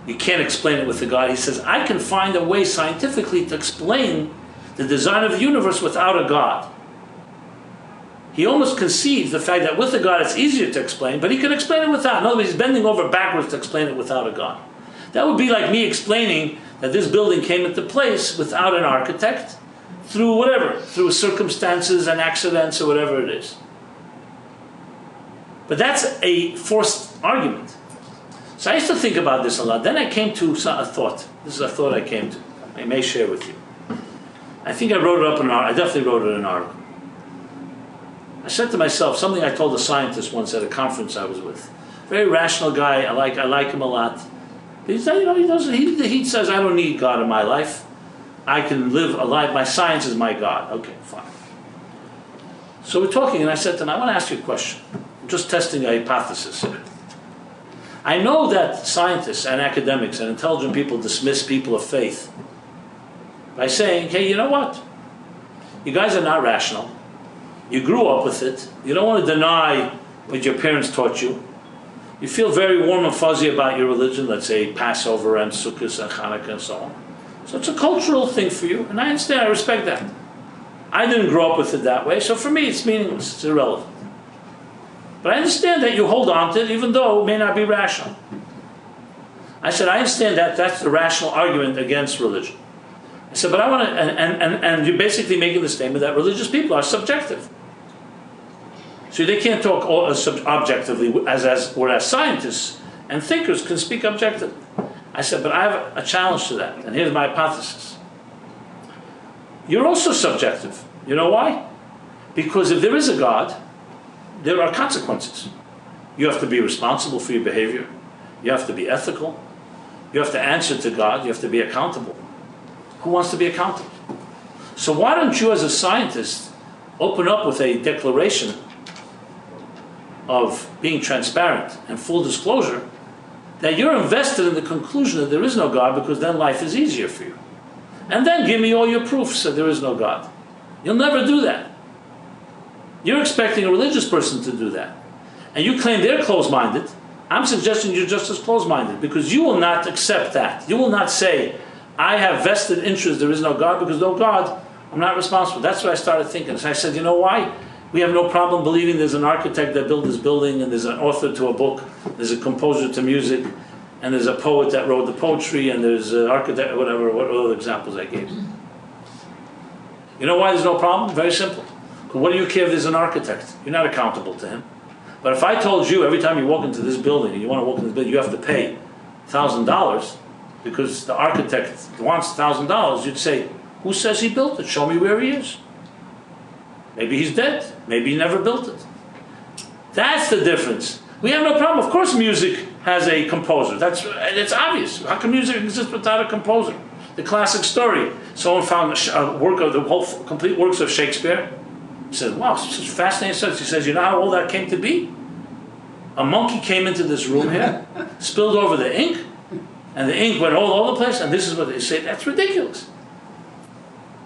you can't explain it with the God. He says, I can find a way scientifically to explain the design of the universe without a God. He almost concedes the fact that with a God it's easier to explain, but he can explain it without. In other words, he's bending over backwards to explain it without a God. That would be like me explaining that this building came into place without an architect, through whatever, through circumstances and accidents or whatever it is. But that's a forced argument. So I used to think about this a lot. Then I came to a thought. This is a thought I came to. I may share with you. I think I wrote it up in an article. I definitely wrote it in an article. I said to myself, something I told a scientist once at a conference I was with. Very rational guy. I like him a lot. But he says, I don't need God in my life. I can live a life. My science is my God. Okay, fine. So we're talking, and I said to him, I want to ask you a question. I'm just testing a hypothesis here. I know that scientists and academics and intelligent people dismiss people of faith by saying, hey, you know what? You guys are not rational. You grew up with it. You don't want to deny what your parents taught you. You feel very warm and fuzzy about your religion, let's say Passover and Sukkot and Hanukkah and so on. So it's a cultural thing for you, and I understand, I respect that. I didn't grow up with it that way, so for me it's meaningless, it's irrelevant. But I understand that you hold on to it, even though it may not be rational. I said, I understand that that's the rational argument against religion. I said, but I want to, and you're basically making the statement that religious people are subjective. So they can't talk objectively, whereas scientists and thinkers can speak objectively. I said, but I have a challenge to that, and here's my hypothesis. You're also subjective. You know why? Because if there is a God, there are consequences. You have to be responsible for your behavior. You have to be ethical. You have to answer to God. You have to be accountable. Who wants to be accountable? So why don't you, as a scientist, open up with a declaration of being transparent and full disclosure that you're invested in the conclusion that there is no God, because then life is easier for you. And then give me all your proofs that there is no God. You'll never do that. You're expecting a religious person to do that. And you claim they're closed-minded. I'm suggesting you're just as closed-minded, because you will not accept that. You will not say, I have vested interest, there is no God, because no God, I'm not responsible. That's what I started thinking. So I said, you know why? We have no problem believing there's an architect that built this building, and there's an author to a book, there's a composer to music, and there's a poet that wrote the poetry, and there's an architect, whatever, what other examples I gave. You know why there's no problem? Very simple. Because what do you care if there's an architect? You're not accountable to him. But if I told you every time you walk into this building, and you want to walk into this building, you have to pay $1,000 because the architect wants $1,000, you'd say, who says he built it? Show me where he is. Maybe he's dead. Maybe he never built it. That's the difference. We have no problem. Of course music has a composer. It's obvious. How can music exist without a composer? The classic story. Someone found a work of the whole complete works of Shakespeare. He said, wow, such fascinating stuff. He says, you know how all that came to be? A monkey came into this room here, spilled over the ink, and the ink went all over the place, and this is what they say. That's ridiculous.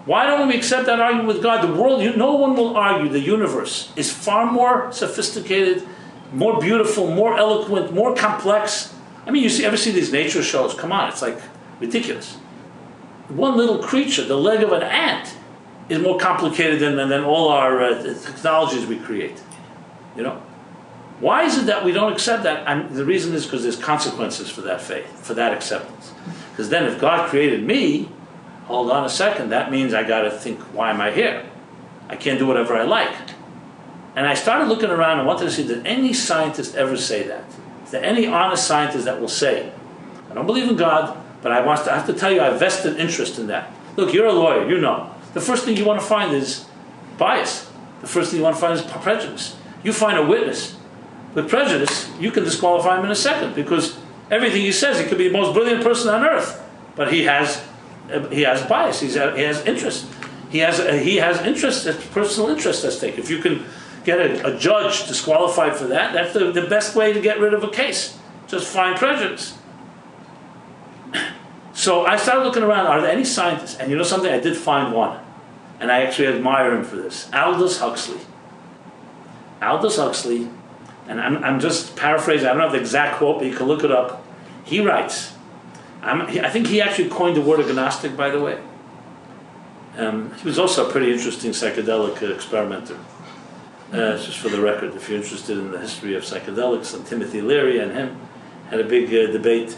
Why don't we accept that argument with God? The world, no one will argue the universe is far more sophisticated, more beautiful, more eloquent, more complex. I mean, ever see these nature shows? Come on, it's like ridiculous. One little creature, the leg of an ant, is more complicated than all our technologies we create. You know? Why is it that we don't accept that? And the reason is because there's consequences for that faith, for that acceptance. Because then if God created me, hold on a second, that means I got to think, why am I here? I can't do whatever I like. And I started looking around and wanted to see, did any scientist ever say that? Is there any honest scientist that will say, I don't believe in God, but I have to tell you I have vested interest in that. Look, you're a lawyer, you know. The first thing you want to find is bias. The first thing you want to find is prejudice. You find a witness with prejudice, you can disqualify him in a second, because everything he says, he could be the most brilliant person on earth, but he has bias. He has interest. He has interest, personal interest at stake. If you can get a judge disqualified for that, that's the best way to get rid of a case. Just find prejudice. So I started looking around, are there any scientists? And you know something, I did find one. And I actually admire him for this. Aldous Huxley. Aldous Huxley, and I'm just paraphrasing, I don't have the exact quote, but you can look it up. He writes, I think he actually coined the word agnostic, by the way. He was also a pretty interesting psychedelic experimenter. Just for the record, if you're interested in the history of psychedelics, and Timothy Leary and him had a big debate.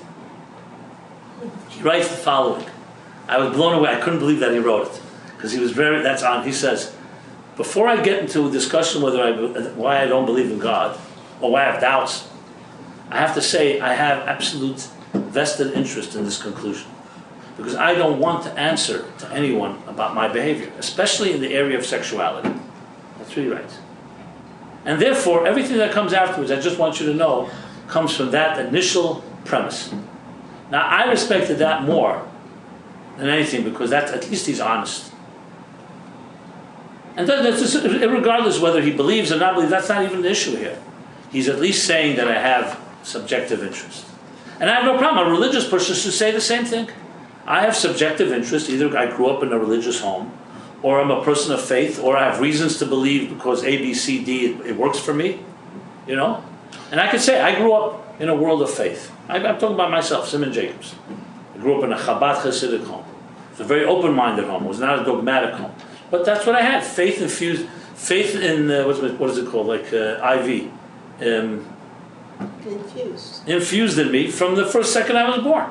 He writes the following. I was blown away. I couldn't believe that he wrote it, because he was he says, before I get into a discussion why I don't believe in God, or why I have doubts, I have to say I have absolute vested interest in this conclusion. Because I don't want to answer to anyone about my behavior, especially in the area of sexuality. That's what he writes. And therefore, everything that comes afterwards, I just want you to know, comes from that initial premise. Now, I respected that more than anything, because at least he's honest. And that's just, regardless whether he believes or not believes, that's not even the issue here. He's at least saying that I have subjective interest. And I have no problem. A religious person should say the same thing. I have subjective interest. Either I grew up in a religious home, or I'm a person of faith, or I have reasons to believe because A, B, C, D, it works for me, you know? And I could say I grew up in a world of faith. I'm talking about myself, Simon Jacobs. I grew up in a Chabad Hasidic home. It's a very open-minded home. It was not a dogmatic home. But that's what I had, faith infused, faith in, what is it called, like IV. Infused in me from the first second I was born.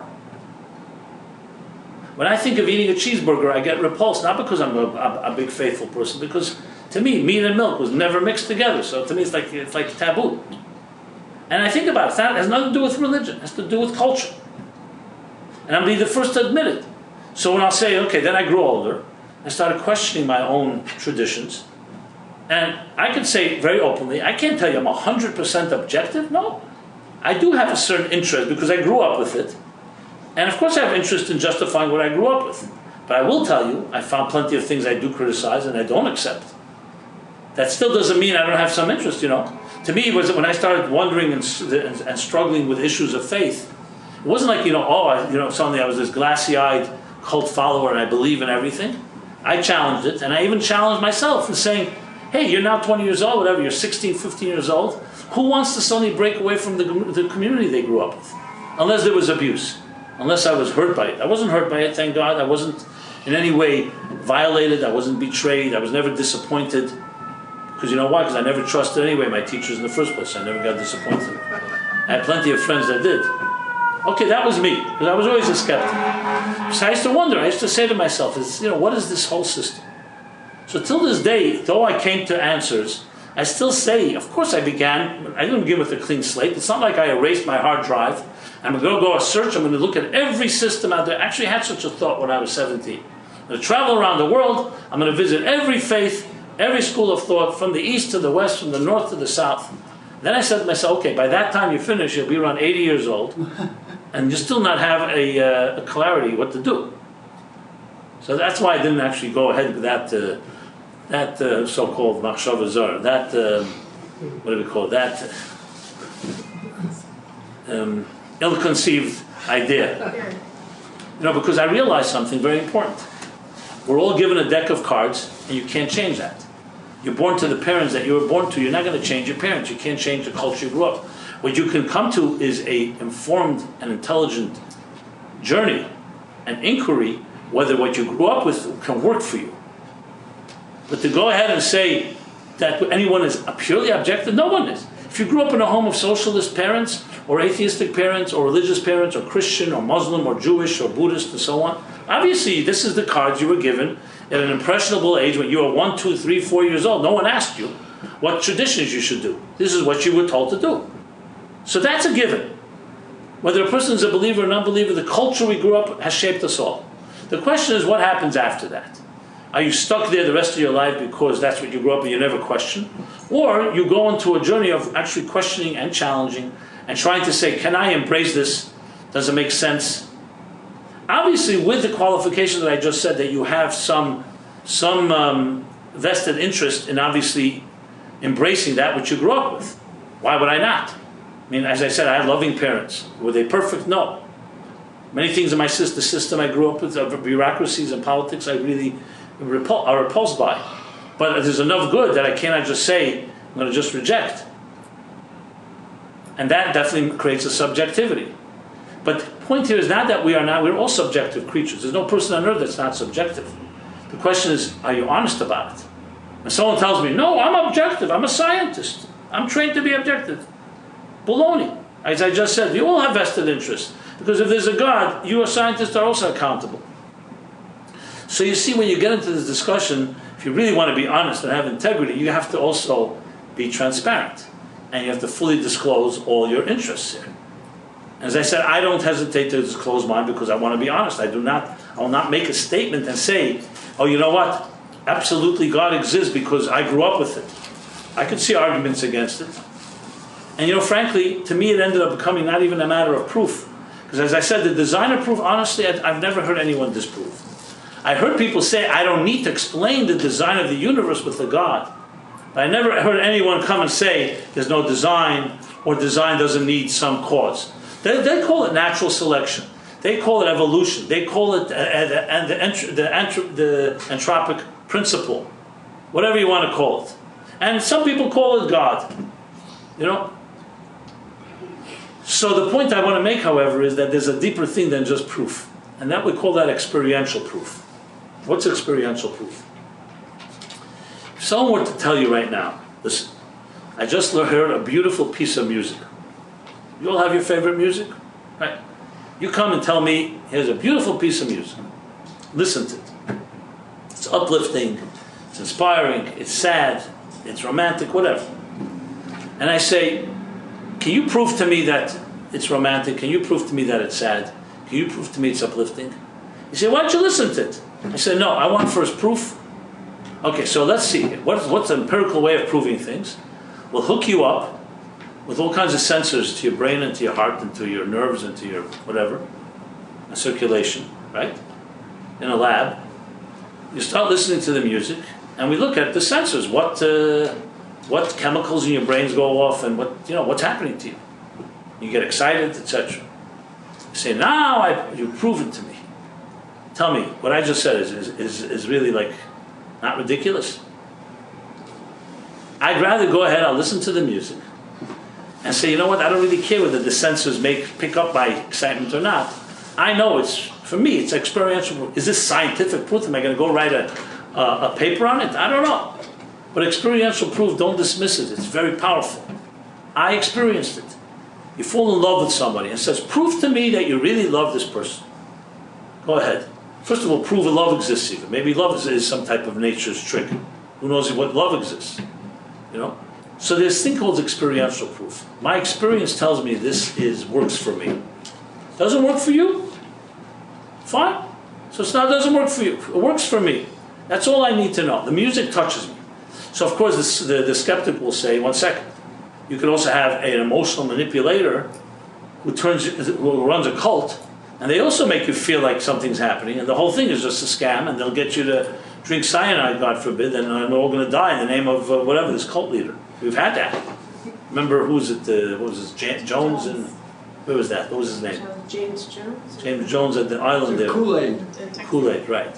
When I think of eating a cheeseburger, I get repulsed, not because I'm a big faithful person, because to me, meat and milk was never mixed together. So to me, it's like taboo. And I think about it, it has nothing to do with religion, it has to do with culture. And I'll be the first to admit it. So when I'll say, okay, then I grew older, I started questioning my own traditions. And I can say very openly, I can't tell you I'm 100% objective. No. I do have a certain interest because I grew up with it. And of course I have interest in justifying what I grew up with. But I will tell you, I found plenty of things I do criticize and I don't accept. That still doesn't mean I don't have some interest, you know. To me, it was when I started wondering and struggling with issues of faith, it wasn't like, suddenly I was this glassy-eyed cult follower and I believe in everything. I challenged it, and I even challenged myself in saying, hey, you're now 20 years old, whatever, you're 16, 15 years old. Who wants to suddenly break away from the community they grew up with? Unless there was abuse. Unless I was hurt by it. I wasn't hurt by it, thank God. I wasn't in any way violated. I wasn't betrayed. I was never disappointed. Because you know why? Because I never trusted anyway my teachers in the first place. I never got disappointed. I had plenty of friends that did. Okay, that was me. Because I was always a skeptic. So I used to wonder. I used to say to myself, what is this whole system? So till this day, though I came to answers, I still say, of course I didn't begin with a clean slate. It's not like I erased my hard drive. I'm going to go search, I'm going to look at every system out there. I actually had such a thought when I was 17. I'm going to travel around the world, I'm going to visit every faith, every school of thought, from the east to the west, from the north to the south. Then I said to myself, okay, by that time you finish, you'll be around 80 years old, and you'll still not have a clarity what to do. So that's why I didn't actually go ahead with that so-called machshava zara, what do we call it, that ill-conceived idea. Because I realized something very important. We're all given a deck of cards, and you can't change that. You're born to the parents that you were born to. You're not going to change your parents. You can't change the culture you grew up. What you can come to is a informed and intelligent journey, an inquiry, whether what you grew up with can work for you. But to go ahead and say that anyone is purely objective, no one is. If you grew up in a home of socialist parents, or atheistic parents, or religious parents, or Christian, or Muslim, or Jewish, or Buddhist, and so on, obviously this is the cards you were given at an impressionable age when you were 1, 2, 3, 4 years old. No one asked you what traditions you should do. This is what you were told to do. So that's a given. Whether a person is a believer or an unbeliever, the culture we grew up has shaped us all. The question is, what happens after that? Are you stuck there the rest of your life because that's what you grew up and you never question? Or you go into a journey of actually questioning and challenging and trying to say, can I embrace this? Does it make sense? Obviously, with the qualification that I just said, that you have some vested interest in obviously embracing that which you grew up with. Why would I not? I mean, as I said, I had loving parents. Were they perfect? No. Many things in the system I grew up with, bureaucracies and politics, I really are repulsed by. But there's enough good that I cannot just say, I'm going to just reject. And that definitely creates a subjectivity. But the point here is not that we're all subjective creatures. There's no person on earth that's not subjective. The question is, are you honest about it? And someone tells me, no, I'm objective, I'm a scientist. I'm trained to be objective. Baloney. As I just said, you all have vested interest. Because if there's a God, you as scientists are also accountable. So you see, when you get into this discussion, if you really want to be honest and have integrity, you have to also be transparent. And you have to fully disclose all your interests here. As I said, I don't hesitate to disclose mine because I want to be honest. I will not make a statement and say, oh, you know what? Absolutely God exists because I grew up with it. I could see arguments against it. And frankly, to me it ended up becoming not even a matter of proof. Because as I said, the designer proof, honestly, I've never heard anyone disprove. I heard people say, I don't need to explain the design of the universe with the God. But I never heard anyone come and say, there's no design, or design doesn't need some cause. They call it natural selection. They call it evolution. They call it the entropic principle. Whatever you want to call it. And some people call it God. So the point I want to make, however, is that there's a deeper thing than just proof. And that we call that experiential proof. What's experiential proof? If someone were to tell you right now, listen, I just heard a beautiful piece of music. You all have your favorite music? Right? You come and tell me, here's a beautiful piece of music. Listen to it. It's uplifting, it's inspiring, it's sad, it's romantic, whatever. And I say, can you prove to me that it's romantic? Can you prove to me that it's sad? Can you prove to me it's uplifting? You say, why don't you listen to it? I say, no, I want first proof. Okay, so let's see. What's the empirical way of proving things? We'll hook you up with all kinds of sensors to your brain and to your heart and to your nerves and to your whatever, a circulation, right? In a lab. You start listening to the music, and we look at the sensors. What chemicals in your brains go off, and what's happening to you. You get excited, etc. You say, now you've proven to me. Tell me, what I just said is really not ridiculous. I'd rather go ahead, I'll listen to the music, and say, you know what, I don't really care whether the sensors pick up my excitement or not. I know for me, it's experiential proof. Is this scientific proof? Am I going to go write a paper on it? I don't know. But experiential proof, don't dismiss it. It's very powerful. I experienced it. You fall in love with somebody and says, prove to me that you really love this person. Go ahead. First of all, prove that love exists even. Maybe love is some type of nature's trick. Who knows what love exists? So there's this thing called experiential proof. My experience tells me this works for me. Doesn't work for you? Fine. So it doesn't work for you. It works for me. That's all I need to know. The music touches me. So of course the skeptic will say, 1 second, you could also have an emotional manipulator who runs a cult, and they also make you feel like something's happening, and the whole thing is just a scam, and they'll get you to drink cyanide, God forbid, and we're all going to die in the name of whatever, this cult leader. We've had that. Remember, what was it, Jones, and where was that? What was his name? James Jones. James Jones at the island there. Kool-Aid. Kool-Aid, right.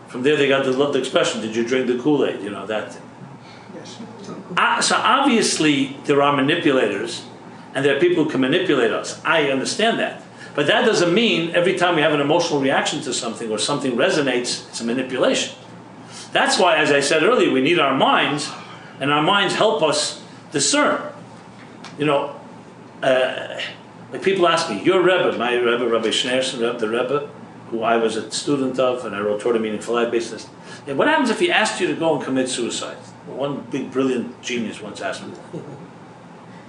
From there they got the expression, did you drink the Kool-Aid? That thing. Yes. So obviously there are manipulators, and there are people who can manipulate us. I understand that. But that doesn't mean every time we have an emotional reaction to something or something resonates, it's a manipulation. That's why, as I said earlier, we need our minds, and our minds help us discern. You know, like people ask me, your Rebbe, my Rebbe, Rabbi Schneerson, the Rebbe, who I was a student of, and I wrote Torah Meaningful Life basis. Yeah, what happens if he asked you to go and commit suicide? One big brilliant genius once asked me that.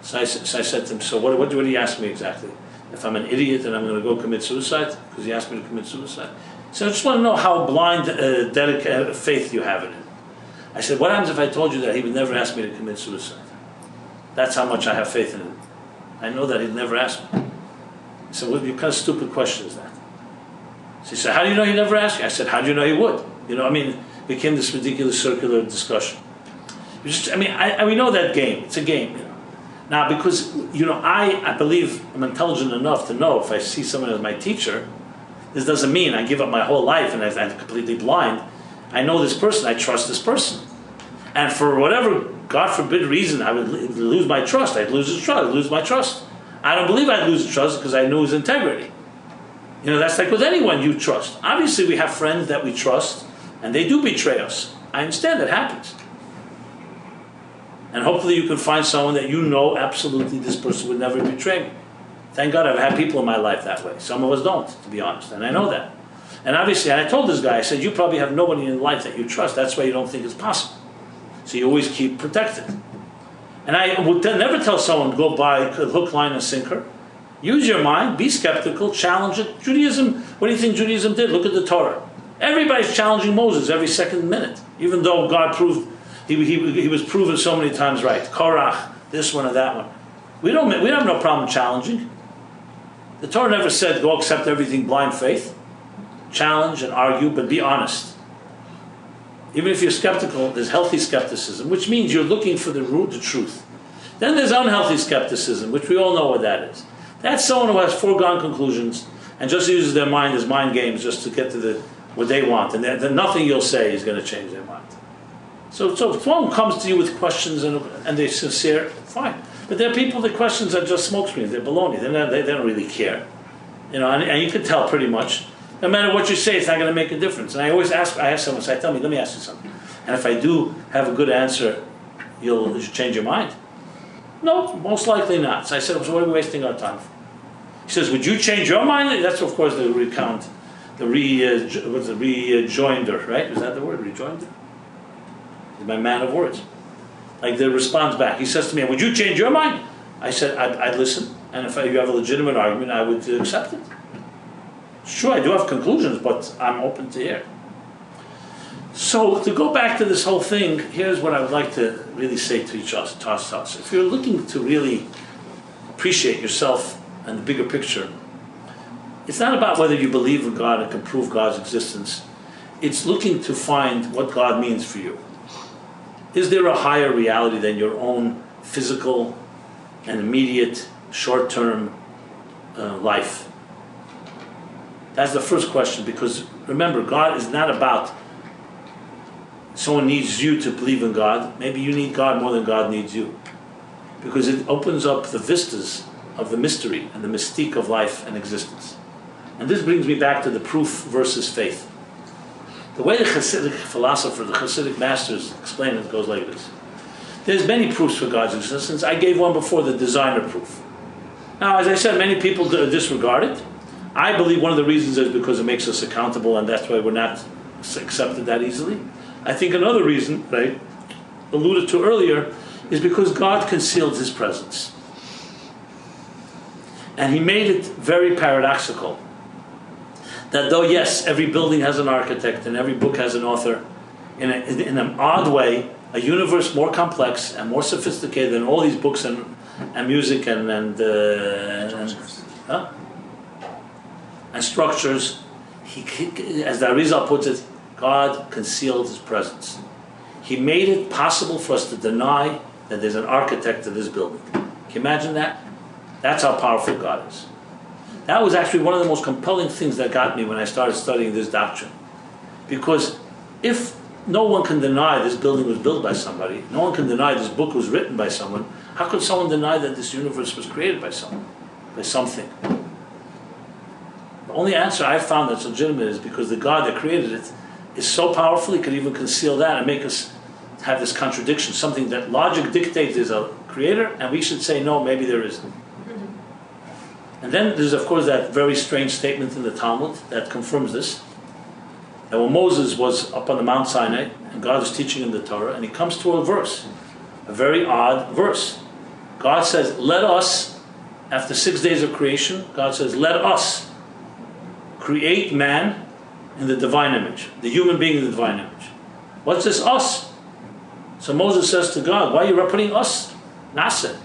So I said to him, so what did he ask me exactly? If I'm an idiot and I'm going to go commit suicide? Because he asked me to commit suicide. So I just want to know how blind faith you have in him. I said, what happens if I told you that he would never ask me to commit suicide? That's how much I have faith in him. I know that he'd never ask me. He said, what kind of stupid question is that? So he said, how do you know he never asked you? I said, how do you know he would? You know, I mean, it became this ridiculous circular discussion. We know that game. It's a game, you know. Now, because, you know, I believe I'm intelligent enough to know if I see someone as my teacher, this doesn't mean I give up my whole life and I'm completely blind. I know this person, I trust this person. And for whatever, God forbid, reason, I would lose my trust. I'd lose his trust, I'd lose my trust. I don't believe I'd lose his trust because I knew his integrity. You know, that's like with anyone you trust. Obviously, we have friends that we trust, and they do betray us. I understand that happens. And hopefully you can find someone that you know absolutely this person would never betray me. Thank God I've had people in my life that way. Some of us don't, to be honest, and I know that. And obviously, I told this guy, I said, you probably have nobody in life that you trust. That's why you don't think it's possible. So you always keep protected. And I would never tell someone, go buy hook, line, and sinker. Use your mind, be skeptical, challenge it. Judaism, what do you think Judaism did? Look at the Torah. Everybody's challenging Moses every second minute, even though God proved, he was proven so many times right. Korach, this one or that one. We have no problem challenging. The Torah never said, go accept everything blind faith. Challenge and argue, but be honest. Even if you're skeptical, there's healthy skepticism, which means you're looking for the truth. Then there's unhealthy skepticism, which we all know what that is. That's someone who has foregone conclusions and just uses their mind as mind games just to get to what they want. And then nothing you'll say is going to change their mind. So if someone comes to you with questions and they're sincere, fine. But there are people, the questions are just smokescreens. They're baloney. They don't really care. You know, and you can tell pretty much. No matter what you say, it's not going to make a difference. And I always ask someone, say, tell me, let me ask you something. And if I do have a good answer, you'll change your mind? No, most likely not. So I said, so what are we wasting our time for? He says, would you change your mind? That's, of course, the recount, rejoinder, right? Is that the word, rejoinder? He's my man of words. Like the response back. He says to me, would you change your mind? I said, I'd listen. And if you have a legitimate argument, I would accept it. Sure, I do have conclusions, but I'm open to hear. So to go back to this whole thing, here's what I would like to really say to each of us. If you're looking to really appreciate yourself and the bigger picture, it's not about whether you believe in God and can prove God's existence. It's looking to find what God means for you. Is there a higher reality than your own physical and immediate short-term life? That's the first question, because remember, God is not about someone needs you to believe in God. Maybe you need God more than God needs you, because it opens up the vistas of the mystery and the mystique of life and existence. And this brings me back to the proof versus faith. The way the Hasidic philosopher, the Hasidic masters explain it goes like this. There's many proofs for God's existence. I gave one before, the designer proof. Now, as I said, many people disregard it. I believe one of the reasons is because it makes us accountable, and that's why we're not accepted that easily. I think another reason, right, alluded to earlier, is because God concealed his presence. And he made it very paradoxical. That though, yes, every building has an architect and every book has an author, in an odd way, a universe more complex and more sophisticated than all these books and music and structures, as the Arizal puts it, God concealed his presence. He made it possible for us to deny that there's an architect to this building. Can you imagine that? That's how powerful God is. That was actually one of the most compelling things that got me when I started studying this doctrine. Because if no one can deny this building was built by somebody, no one can deny this book was written by someone, how could someone deny that this universe was created by someone, by something? The only answer I've found that's legitimate is because the God that created it is so powerful, he could even conceal that and make us have this contradiction. Something that logic dictates is a creator, and we should say, no, maybe there isn't. And then there's, of course, that very strange statement in the Talmud that confirms this. That when Moses was up on the Mount Sinai, and God is teaching him the Torah, and he comes to a verse, a very odd verse. God says, let us, after 6 days of creation, God says, let us create man in the divine image, the human being in the divine image. What's this us? So Moses says to God, why are you putting us? Nasa.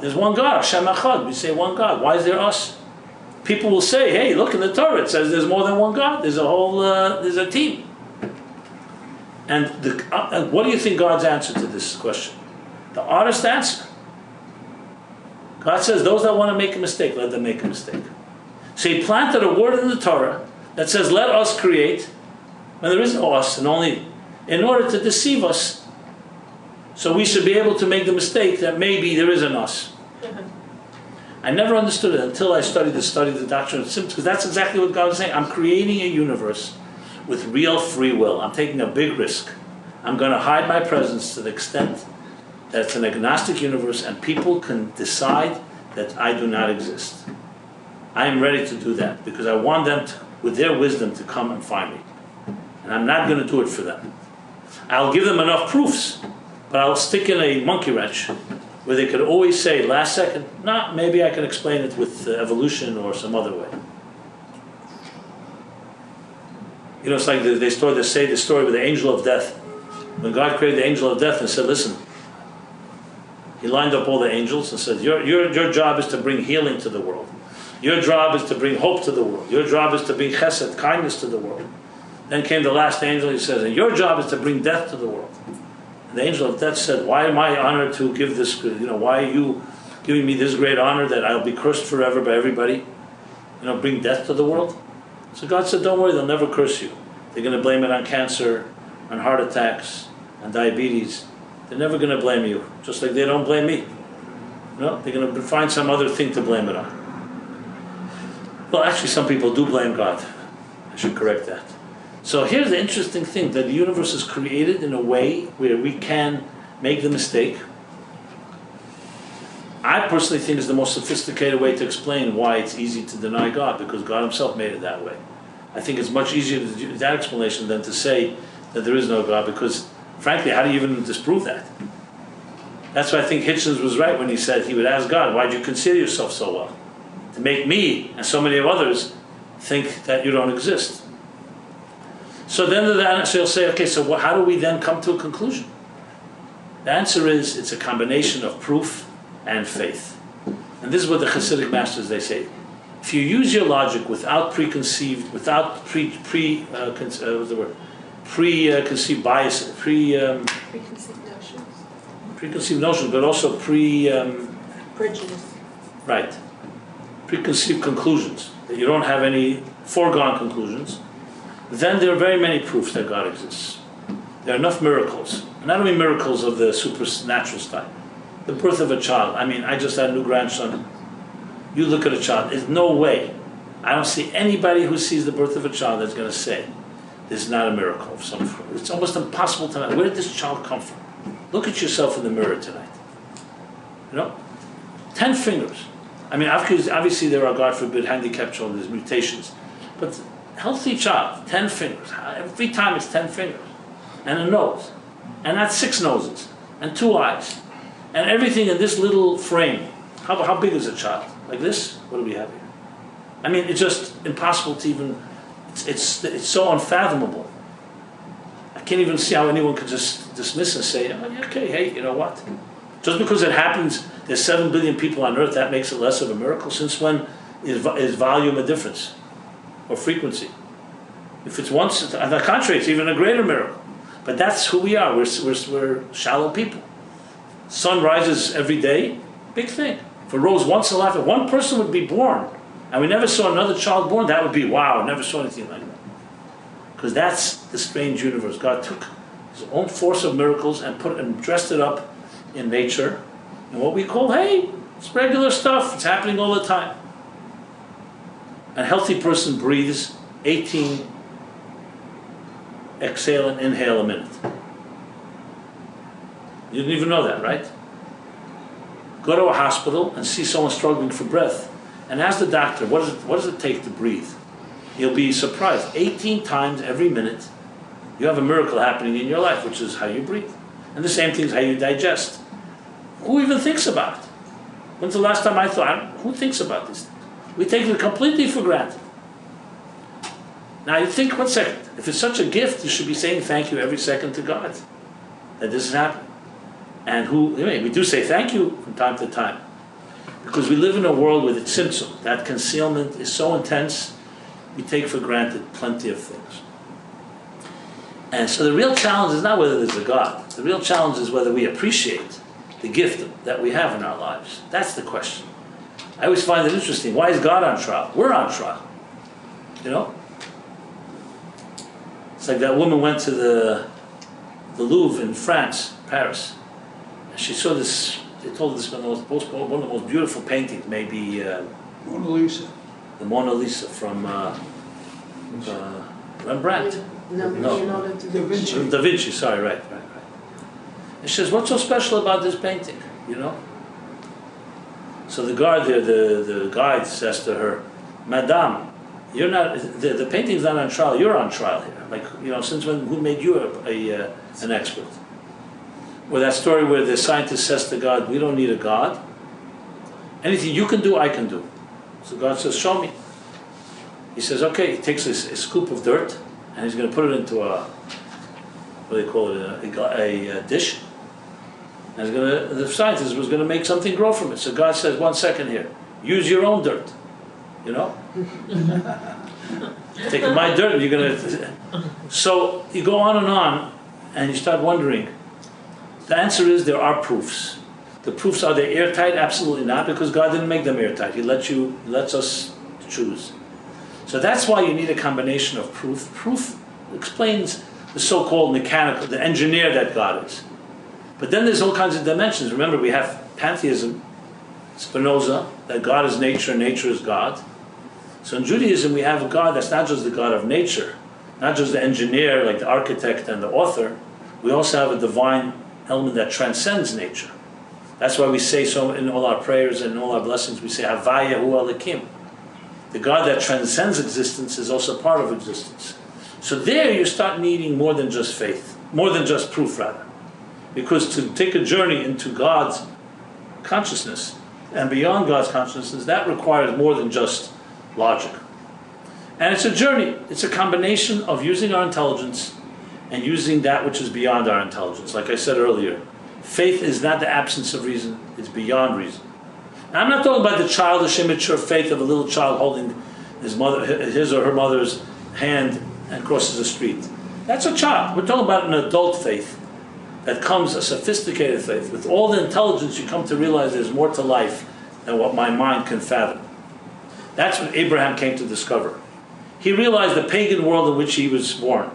There's one God, Hashem Echad. We say one God. Why is there us? People will say, hey, look in the Torah, it says there's more than one God. There's a whole, there's a team. And what do you think God's answer to this question? The honest answer. God says, those that want to make a mistake, let them make a mistake. So he planted a word in the Torah that says, let us create, when there is no us, and only in order to deceive us, so we should be able to make the mistake that maybe there is an us. I never understood it until I studied the doctrine of symptoms, because that's exactly what God is saying. I'm creating a universe with real free will. I'm taking a big risk. I'm going to hide my presence to the extent that it's an agnostic universe and people can decide that I do not exist. I am ready to do that because I want them, with their wisdom, to come and find me. And I'm not going to do it for them. I'll give them enough proofs, but I'll stick in a monkey wrench where they could always say, last second, nah, maybe I can explain it with evolution or some other way. You know, it's like they say the story with the angel of death. When God created the angel of death and said, listen, he lined up all the angels and said, your job is to bring healing to the world. Your job is to bring hope to the world. Your job is to bring chesed, kindness to the world. Then came the last angel, he says, and your job is to bring death to the world. And the angel of death said, why am I honored to give this, why are you giving me this great honor that I'll be cursed forever by everybody? Bring death to the world? So God said, don't worry, they'll never curse you. They're going to blame it on cancer, on heart attacks, on diabetes. They're never going to blame you, just like they don't blame me. They're going to find some other thing to blame it on. Well, actually, some people do blame God. I should correct that. So here's the interesting thing, that the universe is created in a way where we can make the mistake. I personally think is the most sophisticated way to explain why it's easy to deny God, because God himself made it that way. I think it's much easier to do that explanation than to say that there is no God, because frankly, how do you even disprove that? That's why I think Hitchens was right when he said he would ask God, why do you consider yourself so well? To make me and so many of others think that you don't exist. So then the answer will say, okay, so how do we then come to a conclusion? The answer is, it's a combination of proof and faith. And this is what the Hasidic masters, they say. If you use your logic without preconceived, without preconceived bias, preconceived notions, but also prejudice. Right. Preconceived conclusions, that you don't have any foregone conclusions, then there are very many proofs that God exists. There are enough miracles. And not only miracles of the supernatural type. The birth of a child. I just had a new grandson. You look at a child, there's no way. I don't see anybody who sees the birth of a child that's going to say, this is not a miracle of some sort. It's almost impossible to know. Where did this child come from? Look at yourself in the mirror tonight. 10 fingers. Obviously there are, God forbid, handicapped children, there's mutations. But healthy child, 10 fingers. Every time it's 10 fingers. And a nose. And that's 6 noses. And 2 eyes. And everything in this little frame. How big is a child? Like this? What do we have here? It's just impossible to even... It's so unfathomable. I can't even see how anyone could just dismiss and say, okay, hey, you know what? Just because it happens, there's 7 billion people on earth, that makes it less of a miracle. Since when is volume a difference? Or frequency? If it's once, on the contrary, it's even a greater miracle. But that's who we are. We're shallow people. Sun rises every day, big thing. If it rose once in a lifetime, one person would be born, and we never saw another child born, that would be wow, never saw anything like that. Because that's the strange universe. God took his own force of miracles and dressed it up in nature, and what we call, hey, it's regular stuff, it's happening all the time. A healthy person breathes 18 exhale and inhale a minute. You didn't even know that, right? Go to a hospital and see someone struggling for breath and ask the doctor, what does it take to breathe? You'll be surprised. 18 times every minute, you have a miracle happening in your life, which is how you breathe. And the same thing is how you digest. Who even thinks about it? When's the last time I thought, who thinks about these things? We take it completely for granted. Now you think, 1 second, if it's such a gift, you should be saying thank you every second to God that this is happening. And we do say thank you from time to time. Because we live in a world with its symptom. That concealment is so intense, we take for granted plenty of things. And so the real challenge is not whether there's a God. The real challenge is whether we appreciate the gift that we have in our lives. That's the question. I always find it interesting. Why is God on trial? We're on trial. You know? It's like that woman went to the Louvre in France, Paris. And she saw this, they told her this one of the most beautiful paintings, maybe Mona Lisa. the Mona Lisa from Rembrandt. No, Leonardo da Vinci. Da Da Vinci, sorry, right. And she says, what's so special about this painting, you know? So the guard there, the guide says to her, Madame, you're not, the painting's not on trial, you're on trial here. Like, you know, since when, who made you an expert? Or that story where the scientist says to God, we don't need a God. Anything you can do, I can do. So God says, show me. He says, okay, he takes a scoop of dirt, and he's going to put it into a, what do they call it, a dish. And the scientist was going to make something grow from it. So God says, 1 second here, use your own dirt. You know? Taking my dirt, and you're going to... So you go on, and you start wondering. The answer is there are proofs. The proofs, are they airtight? Absolutely not, because God didn't make them airtight. He lets us choose. So that's why you need a combination of proof. Proof explains the so-called mechanical, the engineer that God is. But then there's all kinds of dimensions. Remember, we have pantheism, Spinoza, that God is nature and nature is God. So in Judaism, we have a God that's not just the God of nature, not just the engineer, like the architect and the author. We also have a divine element that transcends nature. That's why we say so in all our prayers and all our blessings, we say Havaya Hu Elokim. The God that transcends existence is also part of existence. So there you start needing more than just faith, more than just proof rather. Because to take a journey into God's consciousness and beyond God's consciousness, that requires more than just logic. And it's a journey. It's a combination of using our intelligence and using that which is beyond our intelligence. Like I said earlier, faith is not the absence of reason, it's beyond reason. Now, I'm not talking about the childish, immature faith of a little child holding his or her mother's hand and crosses the street. That's a child. We're talking about an adult faith that comes, a sophisticated faith. With all the intelligence, you come to realize there's more to life than what my mind can fathom. That's what Abraham came to discover. He realized the pagan world in which he was born,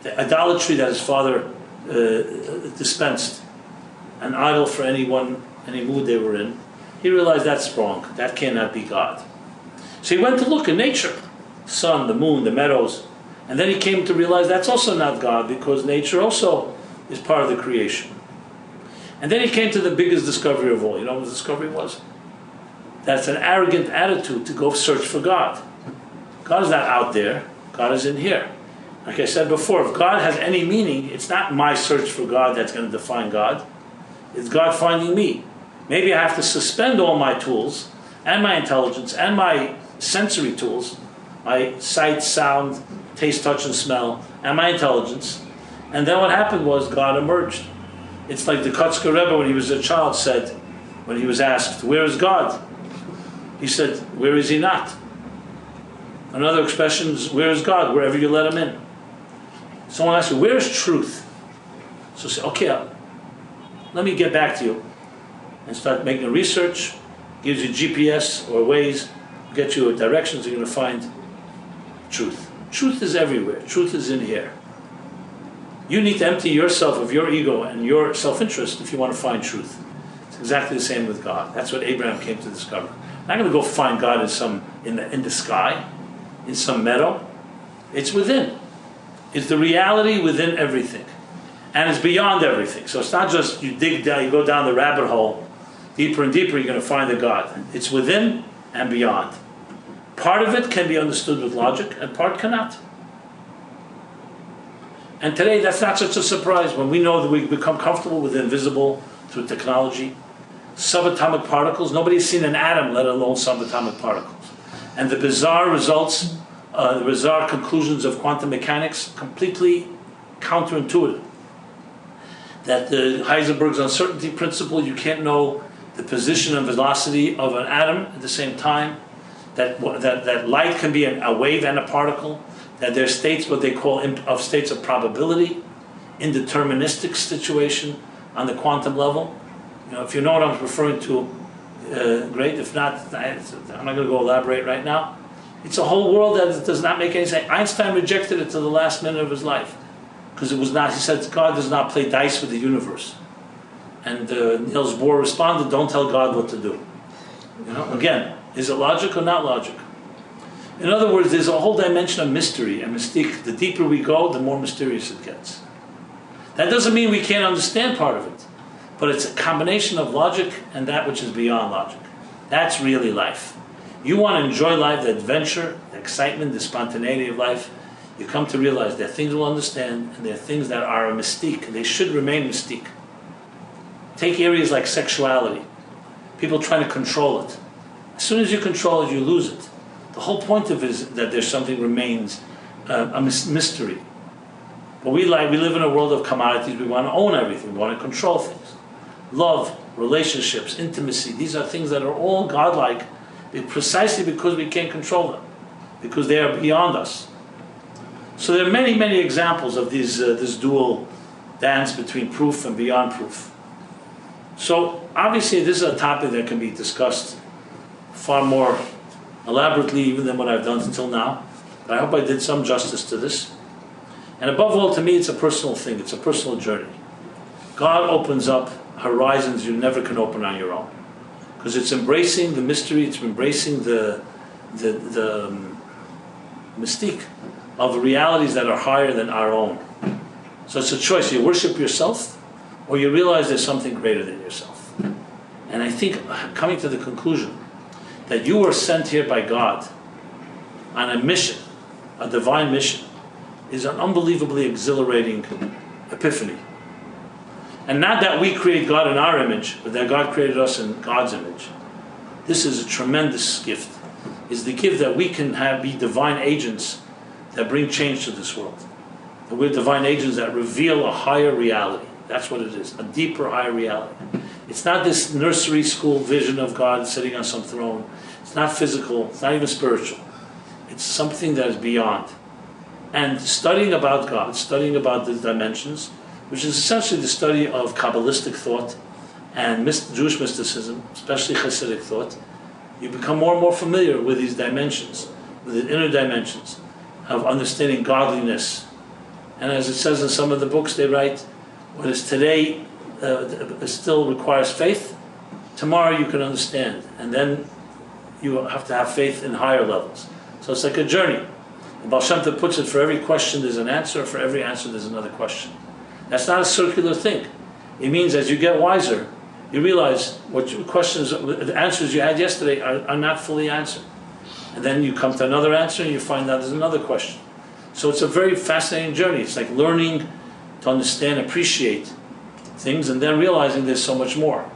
the idolatry that his father dispensed, an idol for anyone, any mood they were in. He realized that's wrong. That cannot be God. So he went to look in nature, sun, the moon, the meadows, and then he came to realize that's also not God, because nature also is part of the creation. And then he came to the biggest discovery of all. You know what the discovery was? That's an arrogant attitude to go search for God. God is not out there. God is in here. Like I said before, if God has any meaning, it's not my search for God that's going to define God. It's God finding me. Maybe I have to suspend all my tools and my intelligence and my sensory tools, my sight, sound, taste, touch, and smell, and my intelligence. And then what happened was God emerged. It's like the Kotzker Rebbe, when he was a child, said, when he was asked, where is God? He said, where is he not? Another expression is, where is God? Wherever you let him in. Someone asked you, where is truth? So say, okay, let me get back to you. And start making research, gives you GPS or Waze, get you directions, you're going to find truth. Truth is everywhere. Truth is in here. You need to empty yourself of your ego and your self-interest if you want to find truth. It's exactly the same with God. That's what Abraham came to discover. I'm not going to go find God in the sky, in some meadow. It's within. It's the reality within everything. And it's beyond everything. So it's not just you dig down, you go down the rabbit hole deeper and deeper, you're going to find the God. It's within and beyond. Part of it can be understood with logic, and part cannot. And today, that's not such a surprise when we know that we become comfortable with the invisible through technology. Subatomic particles, nobody's seen an atom, let alone subatomic particles. And the bizarre results, the bizarre conclusions of quantum mechanics, completely counterintuitive. That the Heisenberg's uncertainty principle, you can't know the position and velocity of an atom at the same time. That light can be a wave and a particle. That there's states, what they call of states of probability, indeterministic situation on the quantum level. If you know what I'm referring to, great. If not, I'm not going to go elaborate right now. It's a whole world that does not make any sense. Einstein rejected it to the last minute of his life because it was not. He said God does not play dice with the universe. And Niels Bohr responded, "Don't tell God what to do." Again, is it logic or not logic? In other words, there's a whole dimension of mystery and mystique. The deeper we go, the more mysterious it gets. That doesn't mean we can't understand part of it, but it's a combination of logic and that which is beyond logic. That's really life. You want to enjoy life, the adventure, the excitement, the spontaneity of life. You come to realize there are things we'll understand, and there are things that are a mystique. They should remain mystique. Take areas like sexuality. People trying to control it. As soon as you control it, you lose it. The whole point of it is that there's something remains a mystery. But we live in a world of commodities. We want to own everything. We want to control things. Love, relationships, intimacy. These are things that are all godlike, precisely because we can't control them, because they are beyond us. So there are many, many examples of this dual dance between proof and beyond proof. So obviously this is a topic that can be discussed far more elaborately even than what I've done until now. But I hope I did some justice to this. And above all, to me, it's a personal thing. It's a personal journey. God opens up horizons you never can open on your own. Because it's embracing the mystery, it's embracing the mystique of realities that are higher than our own. So it's a choice. You worship yourself, or you realize there's something greater than yourself. And I think, coming to the conclusion, that you were sent here by God on a mission, a divine mission, is an unbelievably exhilarating epiphany. And not that we create God in our image, but that God created us in God's image. This is a tremendous gift. It's the gift that we can be divine agents that bring change to this world. That we're divine agents that reveal a higher reality. That's what it is, a deeper, higher reality. It's not this nursery school vision of God sitting on some throne. It's not physical, it's not even spiritual. It's something that is beyond. And studying about God, studying about the dimensions, which is essentially the study of Kabbalistic thought and Jewish mysticism, especially Hasidic thought, you become more and more familiar with these dimensions, with the inner dimensions of understanding godliness. And as it says in some of the books they write, what is today still requires faith, tomorrow you can understand. And then you have to have faith in higher levels. So it's like a journey. And Baal Shem Tov puts it, for every question there's an answer, for every answer there's another question. That's not a circular thing. It means as you get wiser, you realize what the answers you had yesterday are not fully answered. And then you come to another answer and you find out there's another question. So it's a very fascinating journey. It's like learning to understand, appreciate things, and then realizing there's so much more.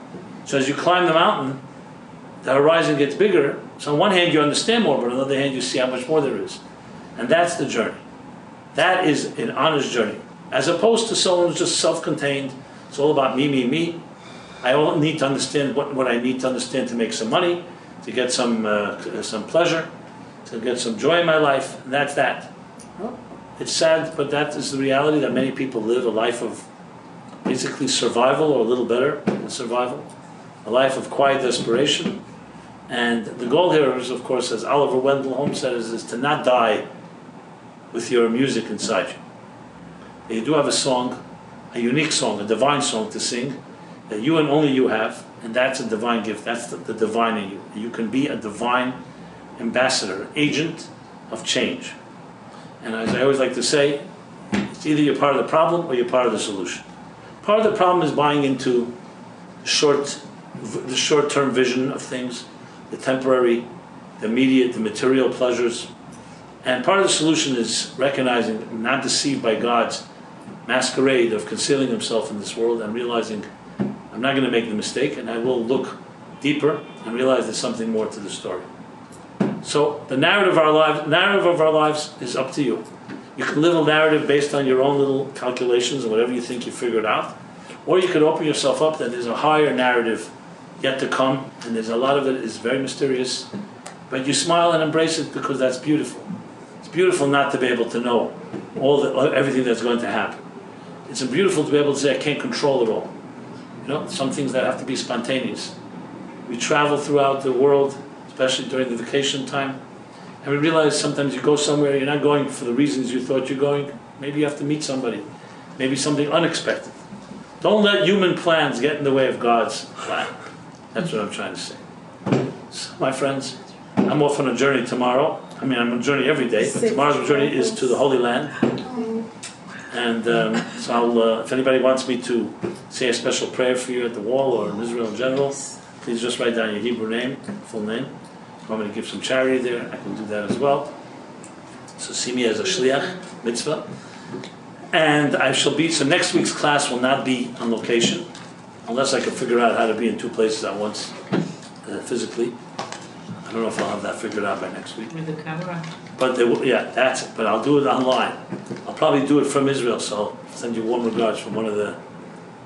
So as you climb the mountain, the horizon gets bigger. So on one hand you understand more, but on the other hand you see how much more there is. And that's the journey. That is an honest journey. As opposed to someone who's just self-contained. It's all about me, me, me. I only need to understand what I need to understand to make some money, to get some pleasure, to get some joy in my life, and that's that. It's sad, but that is the reality, that many people live a life of basically survival, or a little better than survival, a life of quiet desperation. And the goal here is, of course, as Oliver Wendell Holmes says, is to not die with your music inside you. You do have a song, a unique song, a divine song to sing, that you and only you have, and that's a divine gift. That's the divine in you. You can be a divine ambassador, agent of change. And as I always like to say, it's either you're part of the problem or you're part of the solution. Part of the problem is buying into short the short-term vision of things, the temporary, the immediate, the material pleasures. And part of the solution is recognizing, not deceived by God's masquerade of concealing himself in this world, and realizing I'm not going to make the mistake, and I will look deeper and realize there's something more to the story. So the narrative of our lives is up to you. You can live a narrative based on your own little calculations and whatever you think you figured out, or you could open yourself up that there's a higher narrative yet to come, and there's a lot of it is very mysterious, but you smile and embrace it because that's beautiful. It's beautiful not to be able to know everything that's going to happen. It's beautiful to be able to say I can't control it all. You know, some things that have to be spontaneous. We travel throughout the world, especially during the vacation time, and we realize sometimes you go somewhere, you're not going for the reasons you thought you're going. Maybe you have to meet somebody, maybe something unexpected. Don't let human plans get in the way of God's plan. That's what I'm trying to say. So, my friends, I'm off on a journey tomorrow. I'm on a journey every day, but tomorrow's journey is to the Holy Land. And so I'll, if anybody wants me to say a special prayer for you at the wall or in Israel in general, please just write down your Hebrew name, full name. If you want me to give some charity there, I can do that as well. So see me as a shliach mitzvah. And I shall be, so next week's class will not be on location, unless I can figure out how to be in two places at once, physically. I don't know if I'll have that figured out by next week. With the camera? But that's it. But I'll do it online. I'll probably do it from Israel, so I'll send you warm regards from one of the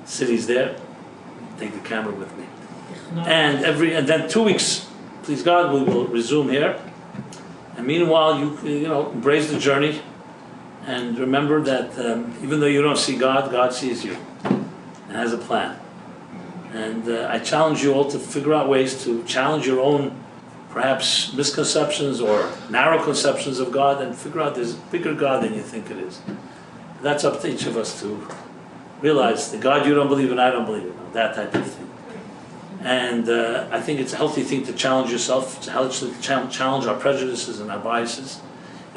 cities there. Take the camera with me. And then 2 weeks, please God, we will resume here. And meanwhile, you embrace the journey, and remember that even though you don't see God, God sees you and has a plan. And I challenge you all to figure out ways to challenge your own, perhaps, misconceptions or narrow conceptions of God, and figure out there's a bigger God than you think it is. That's up to each of us to realize the God you don't believe in, I don't believe in, that type of thing. And I think it's a healthy thing to challenge yourself, to challenge our prejudices and our biases.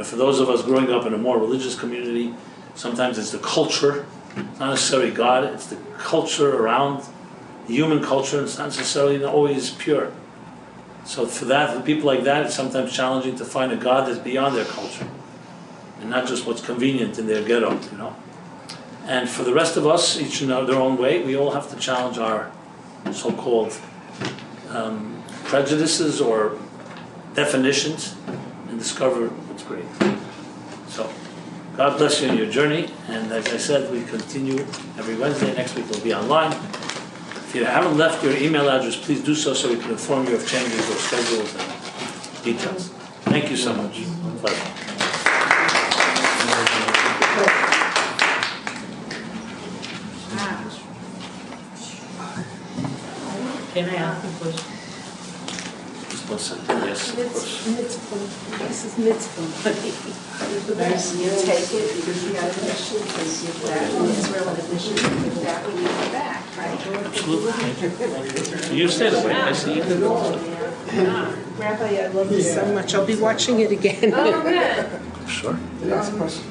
For those of us growing up in a more religious community, sometimes it's the culture, it's not necessarily God, it's the culture around, the human culture, it's not necessarily always pure. So for people like that, it's sometimes challenging to find a God that's beyond their culture, and not just what's convenient in their ghetto, And for the rest of us, each in their own way, we all have to challenge our so-called prejudices or definitions and discover what's great. So, God bless you in your journey, and as I said, we continue every Wednesday. Next week we'll be online. If you haven't left your email address, please do so we can inform you of changes or schedules and details. Thank you so much. Pleasure. Can I ask a question? Just 1 second. Yes, of course. This is mitzvah. You take it because you got a mission, you give that in Israel and a mission, you give that when you come back, right? Absolutely. Thank you. You stay away. I see you. Rabbi, I love this so much. I'll be watching it again. Oh, good. Sure. The next question.